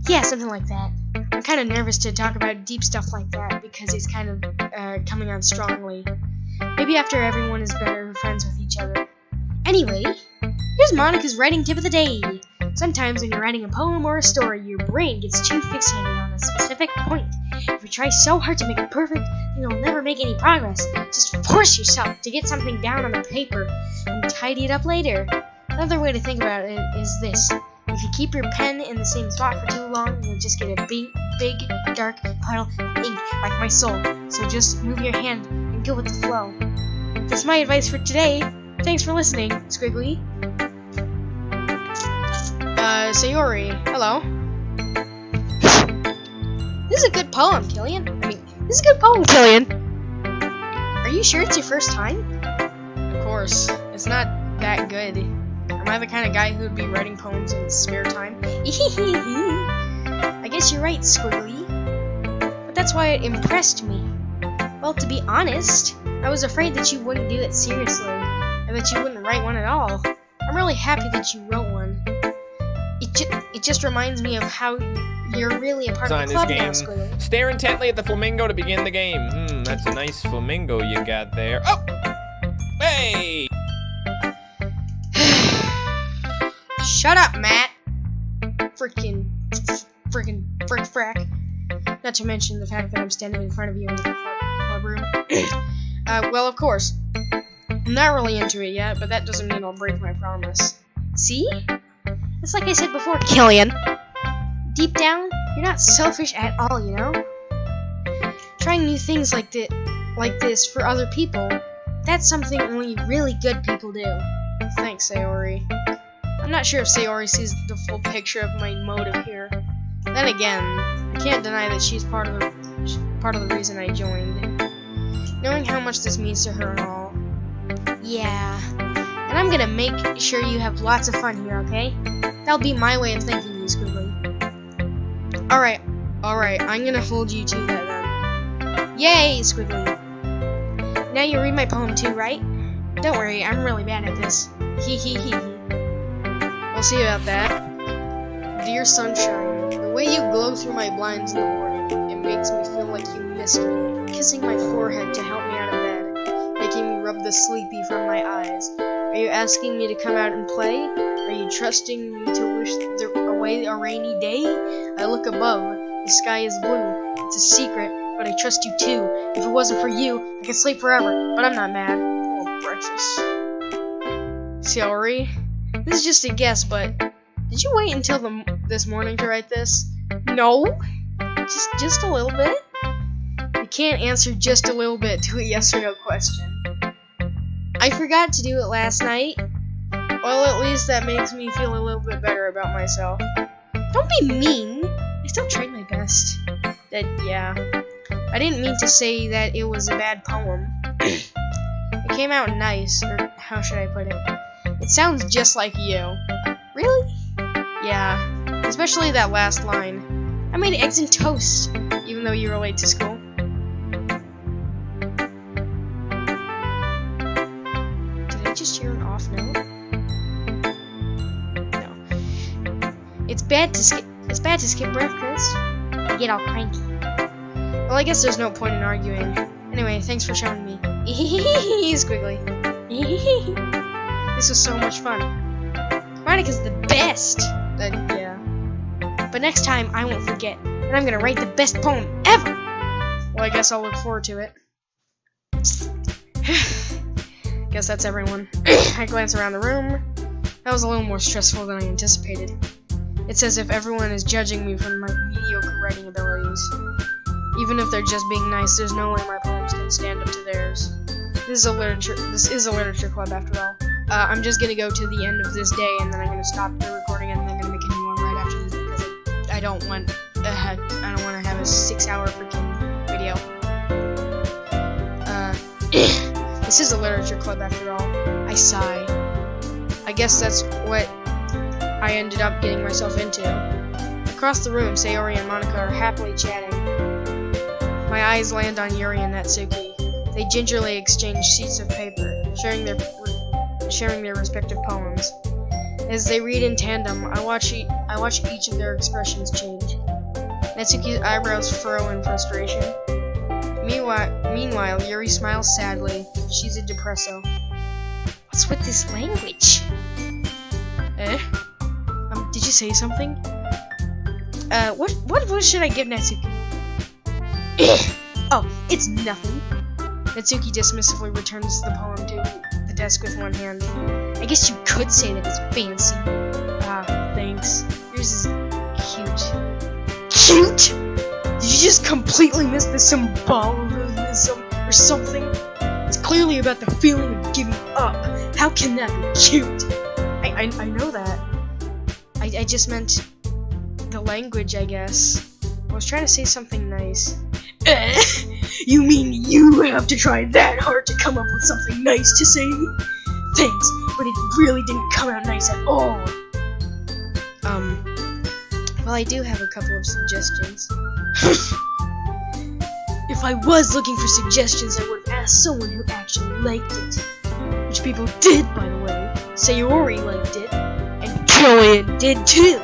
Yeah, something like that. I'm kind of nervous to talk about deep stuff like that because it's kind of coming on strongly. Maybe after everyone is better friends with each other. Anyway, here's Monica's writing tip of the day. Sometimes when you're writing a poem or a story, your brain gets too fixated on a specific point. If you try so hard to make it perfect, then you'll never make any progress. Just force yourself to get something down on the paper and tidy it up later. Another way to think about it is this. If you keep your pen in the same spot for too long, you'll just get a big, dark puddle of ink like my soul. So just move your hand and go with the flow. That's my advice for today. Thanks for listening, Squiggly. Sayori, hello. This is a good poem, Killian. Are you sure it's your first time? Of course. It's not that good. Am I the kind of guy who would be writing poems in his spare time? I guess you're right, Squiggly. But that's why it impressed me. Well, to be honest, I was afraid that you wouldn't do it seriously, and that you wouldn't write one at all. I'm really happy that you wrote one. It just reminds me of how you're really a part of the club now, Squiggly.
Stare intently at the flamingo to begin the game. That's a nice flamingo you got there. Oh! Hey!
Shut up, Matt! Frickin' frack. Not to mention the fact that I'm standing in front of you in the club room. Well, of course. I'm not really into it yet, but that doesn't mean I'll break my promise. See? It's like I said before, Killian. Deep down, you're not selfish at all, you know? Trying new things like this for other people, that's something only really good people do. Thanks, Sayori. I'm not sure if Sayori sees the full picture of my motive here. Then again, I can't deny that she's part of the reason I joined. Knowing how much this means to her and all. Yeah. And I'm gonna make sure you have lots of fun here, okay? That'll be my way of thanking you, Squiggly. Alright, I'm gonna hold you to that then. Yay, Squiggly! Now you read my poem too, right? Don't worry, I'm really bad at this. Hee. We'll see about that. Dear sunshine, the way you glow through my blinds in the morning, it makes me feel like you missed me, kissing my forehead to help me out of bed, making me rub the sleepy from my eyes. Are you asking me to come out and play? Are you trusting me to wish away a rainy day? I look above, the sky is blue. It's a secret, but I trust you too. If it wasn't for you, I could sleep forever, but I'm not mad. Oh, breakfast. Sayori, this is just a guess, but did you wait until this morning to write this? No? Just a little bit? You can't answer just a little bit to a yes or no question. I forgot to do it last night. Well, at least that makes me feel a little bit better about myself. Don't be mean. I still tried my best. Yeah. I didn't mean to say that it was a bad poem. It came out nice, or how should I put it? It sounds just like you. Really? Yeah. Especially that last line. I made eggs and toast, even though you were late to school. Just hear an off note? No. It's bad to skip breakfast. I get all cranky. Well, I guess there's no point in arguing. Anyway, thanks for showing me. Squiggly. This was so much fun. Monica's the best. Yeah. But next time I won't forget, and I'm gonna write the best poem ever. Well, I guess I'll look forward to it. Guess that's everyone. I glance around the room. That was a little more stressful than I anticipated. It's as if everyone is judging me from my mediocre writing abilities. Even if they're just being nice, there's no way my poems can stand up to theirs. This is a literature club after all. I'm just gonna go to the end of this day, and then I'm gonna stop the recording, and then I'm gonna make a new one right after this because I don't want to have a 6-hour freaking video. This is a literature club after all. I sigh. I guess that's what I ended up getting myself into. Across the room, Sayori and Monica are happily chatting. My eyes land on Yuri and Natsuki. They gingerly exchange sheets of paper, sharing their respective poems. As they read in tandem, I watch each of their expressions change. Natsuki's eyebrows furrow in frustration. Meanwhile, Yuri smiles sadly. She's a depresso. What's with this language? Did you say something? What should I give Natsuki? Oh, it's nothing. Natsuki dismissively returns the poem to the desk with one hand. I guess you could say that it's fancy. Ah, thanks. Yours is cute. Cute? Did you just completely miss the symbolism or something? It's clearly about the feeling of giving up. How can that be cute? I know that. I just meant the language, I guess. I was trying to say something nice. You mean you have to try that hard to come up with something nice to say? Thanks, but it really didn't come out nice at all. Well, I do have a couple of suggestions. If I was looking for suggestions, I would have asked someone who actually liked it. Which people did, by the way. Sayori liked it, and Killian did too.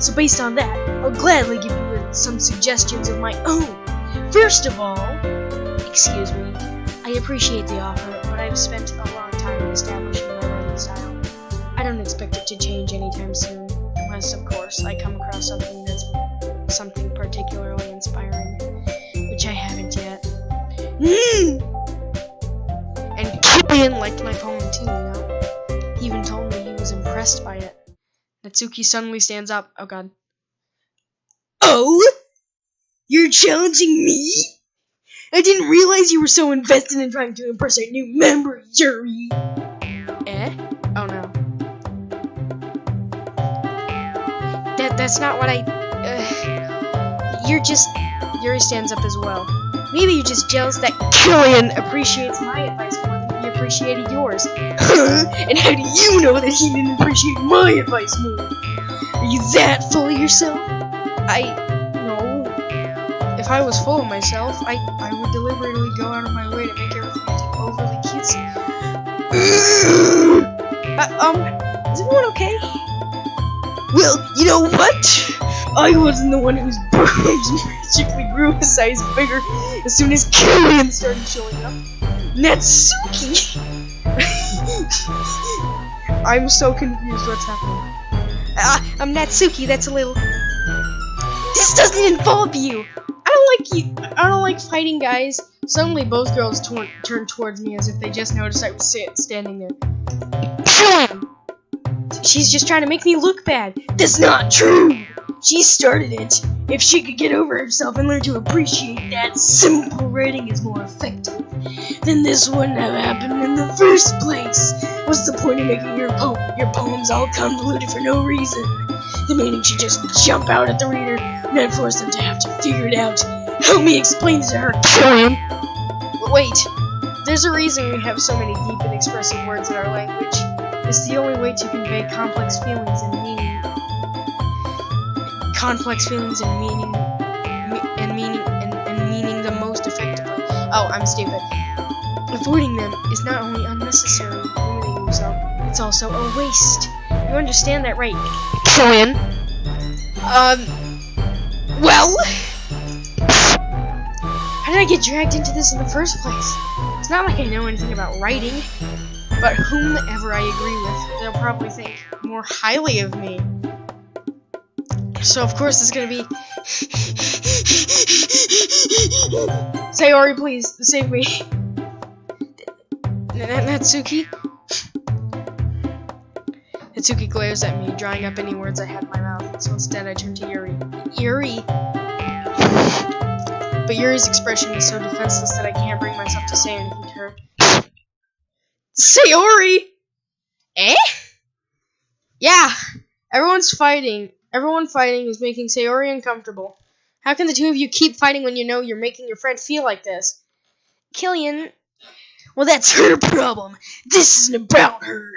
So based on that, I'll gladly give you some suggestions of my own. First of all, excuse me, I appreciate the offer, but I've spent a long time establishing my writing style. I don't expect it to change anytime soon, unless, of course, I come across something that's something particularly inspiring, which I haven't yet. And Killian liked my poem too, you know? He even told me he was impressed by it. Natsuki suddenly stands up. Oh god. Oh? You're challenging me? I didn't realize you were so invested in trying to impress our new member, Yuri. Eh? Oh no. That's not what I... Yuri stands up as well. Maybe you're just jealous that Killian appreciates my advice more than he appreciated yours. And how do you know that he didn't appreciate my advice more? Are you that full of yourself? No. If I was full of myself, I would deliberately go out of my way to make everything overly cutesy. Is everyone okay? Well, you know what? I wasn't the one whose boobs magically grew a size bigger as soon as Killian started showing up. Natsuki! I'm so confused what's happening. I'm Natsuki, that's a little... This doesn't involve you! I don't like fighting guys. Suddenly both girls turned towards me as if they just noticed I was standing there. Killian! She's just trying to make me look bad. That's not true! She started it. If she could get over herself and learn to appreciate that simple writing is more effective, then this wouldn't have happened in the first place. What's the point of making your poems all convoluted for no reason? The meaning should just jump out at the reader, not force them to have to figure it out. Help me explain to her, Killian. Wait, there's a reason we have so many deep and expressive words in our language. It's the only way to convey complex feelings and meaning. Meaning the most effectively. Oh, I'm stupid. Avoiding them is not only unnecessary, limiting yourself, it's also a waste. You understand that, right, Killian? Well? How did I get dragged into this in the first place? It's not like I know anything about writing, but whomever I agree with, they'll probably think more highly of me. So of course it's gonna be... Sayori, please, save me. Natsuki? Natsuki glares at me, drawing up any words I had in my mouth, so instead I turn to Yuri. Yuri? But Yuri's expression is so defenseless that I can't bring myself to say anything to her. Sayori! Eh? Yeah, everyone fighting is making Sayori uncomfortable. How can the two of you keep fighting when you know you're making your friend feel like this? Killian... Well, that's her problem. This isn't about her.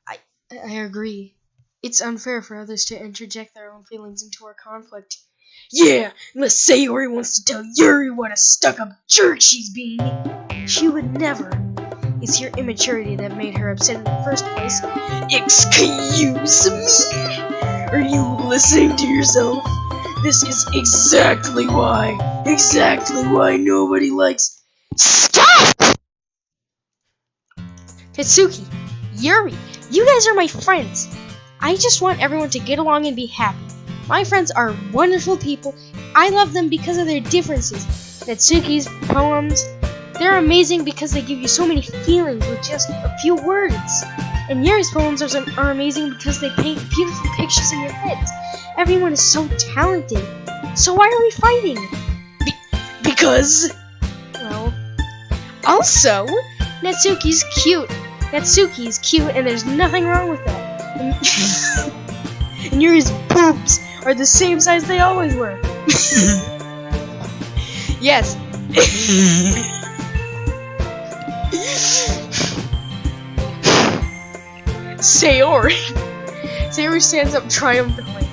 I agree. It's unfair for others to interject their own feelings into our conflict. Yeah, unless Sayori wants to tell Yuri what a stuck-up jerk she's being. She would never. It's your immaturity that made her upset in the first place. Excuse me? Are you listening to yourself? This is exactly why nobody likes... Stop! Tatsuki, Yuri, you guys are my friends. I just want everyone to get along and be happy. My friends are wonderful people. I love them because of their differences. Natsuki's poems, they're amazing because they give you so many feelings with just a few words. And Yuri's poems are amazing because they paint beautiful pictures in your heads. Everyone is so talented. So why are we fighting? Because... Well... Also, Natsuki's cute. Natsuki's cute and there's nothing wrong with that. And Yuri's boobs are the same size they always were. Yes. Sayori stands up triumphantly.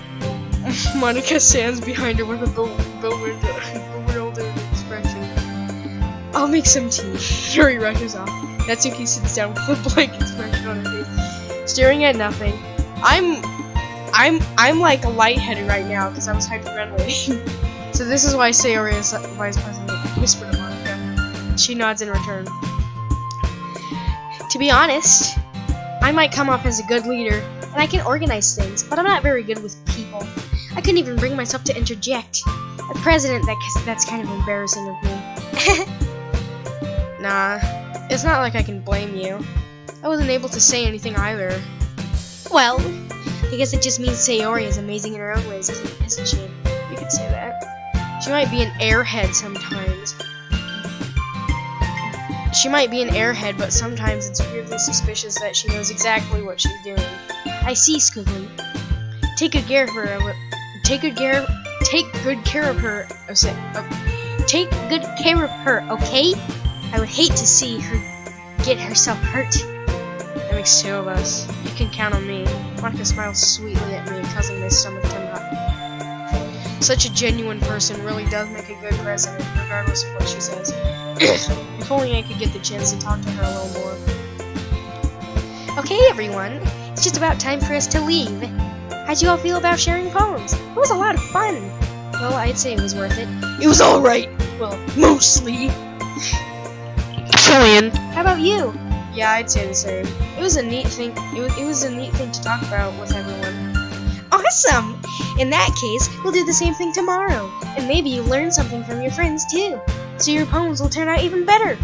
Monica stands behind her with a bewildered expression. I'll make some tea. Yuri rushes off. Natsuki sits down with a blank expression on her face, staring at nothing. I'm like lightheaded right now because I was hyperventilating. So this is why Sayori is vice president. Whisper to Monica. She nods in return. To be honest, I might come off as a good leader, and I can organize things, but I'm not very good with people. I couldn't even bring myself to interject. A president, that's kind of embarrassing of me. Nah, it's not like I can blame you. I wasn't able to say anything either. Well, I guess it just means Sayori is amazing in her own ways, isn't she? You could say that. She might be an airhead sometimes. But sometimes it's weirdly suspicious that she knows exactly what she's doing. I see, Squiggly. Take good care of her. Take good care of her. Take good care of her, okay? I would hate to see her get herself hurt. That makes two of us. You can count on me. Monica smiles sweetly at me, causing my stomach to knot. Such a genuine person really does make a good president, regardless of what she says. If only I could get the chance to talk to her a little more. Okay, everyone. It's just about time for us to leave. How'd you all feel about sharing poems? It was a lot of fun. Well, I'd say it was worth it. It was alright. Well, mostly. Julian. How about you? Yeah, I'd say the same. It was a neat thing. It was a neat thing to talk about with everyone. Awesome! In that case, we'll do the same thing tomorrow. And maybe you learn something from your friends, too. So your poems will turn out even better.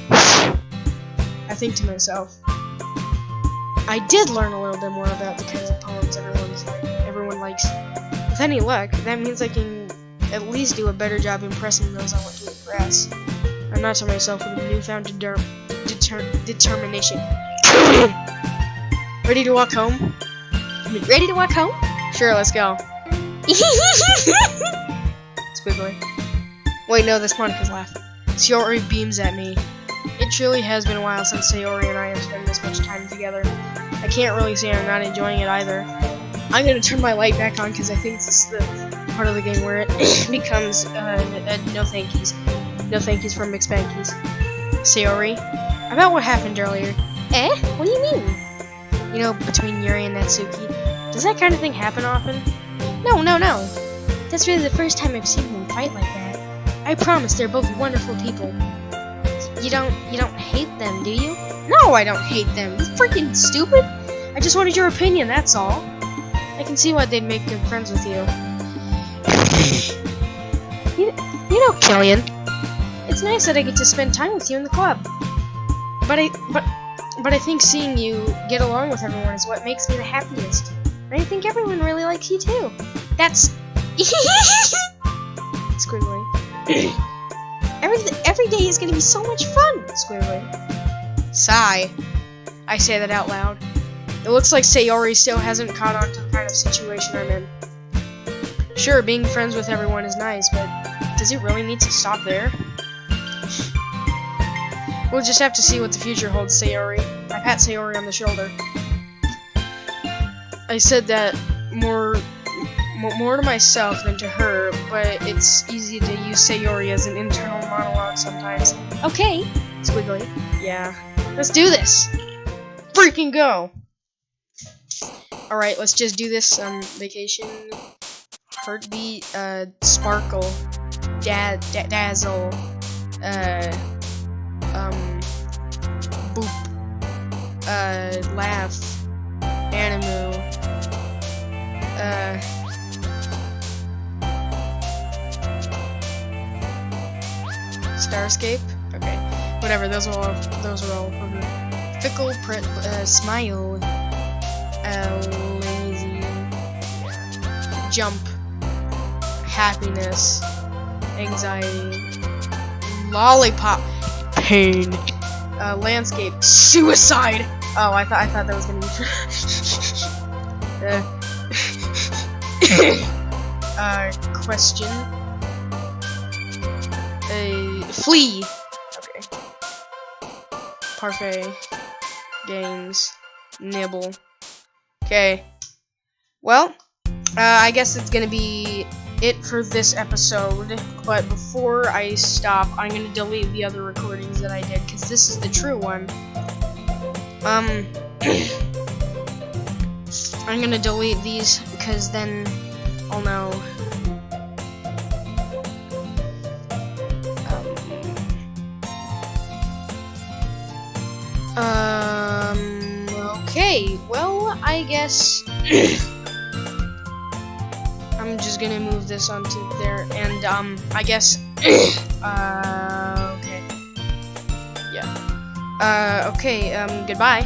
I think to myself, I did learn a little bit more about the kinds of poems everyone likes. With any luck, that means I can at least do a better job impressing those I want to impress. I'm not to myself with a newfound determination. Ready to walk home? Ready to walk home? Sure, let's go. Squiggly. Wait, no, that's Monica's laugh. Sayori beams at me. It truly has been a while since Sayori and I have spent this much time together. I can't really say I'm not enjoying it either. I'm gonna turn my light back on because I think this is the part of the game where it becomes no thank yous. No thank yous from McSpankies. Sayori, about what happened earlier. Eh? What do you mean? You know, between Yuri and Natsuki. Does that kind of thing happen often? No. That's really the first time I've seen them fight like that. I promise they're both wonderful people. You don't hate them, do you? No, I don't hate them. You're freaking stupid. I just wanted your opinion, that's all. I can see why they'd make good friends with you. You know, Killian, it's nice that I get to spend time with you in the club. But I think seeing you get along with everyone is what makes me the happiest. And I think everyone really likes you too. That's Squiggly. Every day is gonna be so much fun, Squiggly. Sigh. I say that out loud. It looks like Sayori still hasn't caught on to the kind of situation I'm in. Sure, being friends with everyone is nice, but does it really need to stop there? We'll just have to see what the future holds, Sayori. I pat Sayori on the shoulder. I said that more to myself than to her, but it's easy to use Sayori as an internal monologue sometimes. Okay, Squiggly. Yeah. Let's do this! Freaking go! Alright, let's just do this, vacation. Heartbeat, sparkle. Dazzle. Boop. Laugh. Animu. Starscape? Okay. Whatever, those are all fickle, smile, lazy, jump, happiness, anxiety, lollipop, pain, landscape, suicide. Oh, I thought that was gonna be question. Flee. Okay. Parfait. Games. Nibble. Okay. Well, I guess it's gonna be it for this episode, but before I stop, I'm gonna delete the other recordings that I did, because this is the true one. I'm gonna delete these, because then I'll know. Okay, well, I guess I'm just gonna move this onto there, and, I guess, okay. Yeah. Okay, goodbye.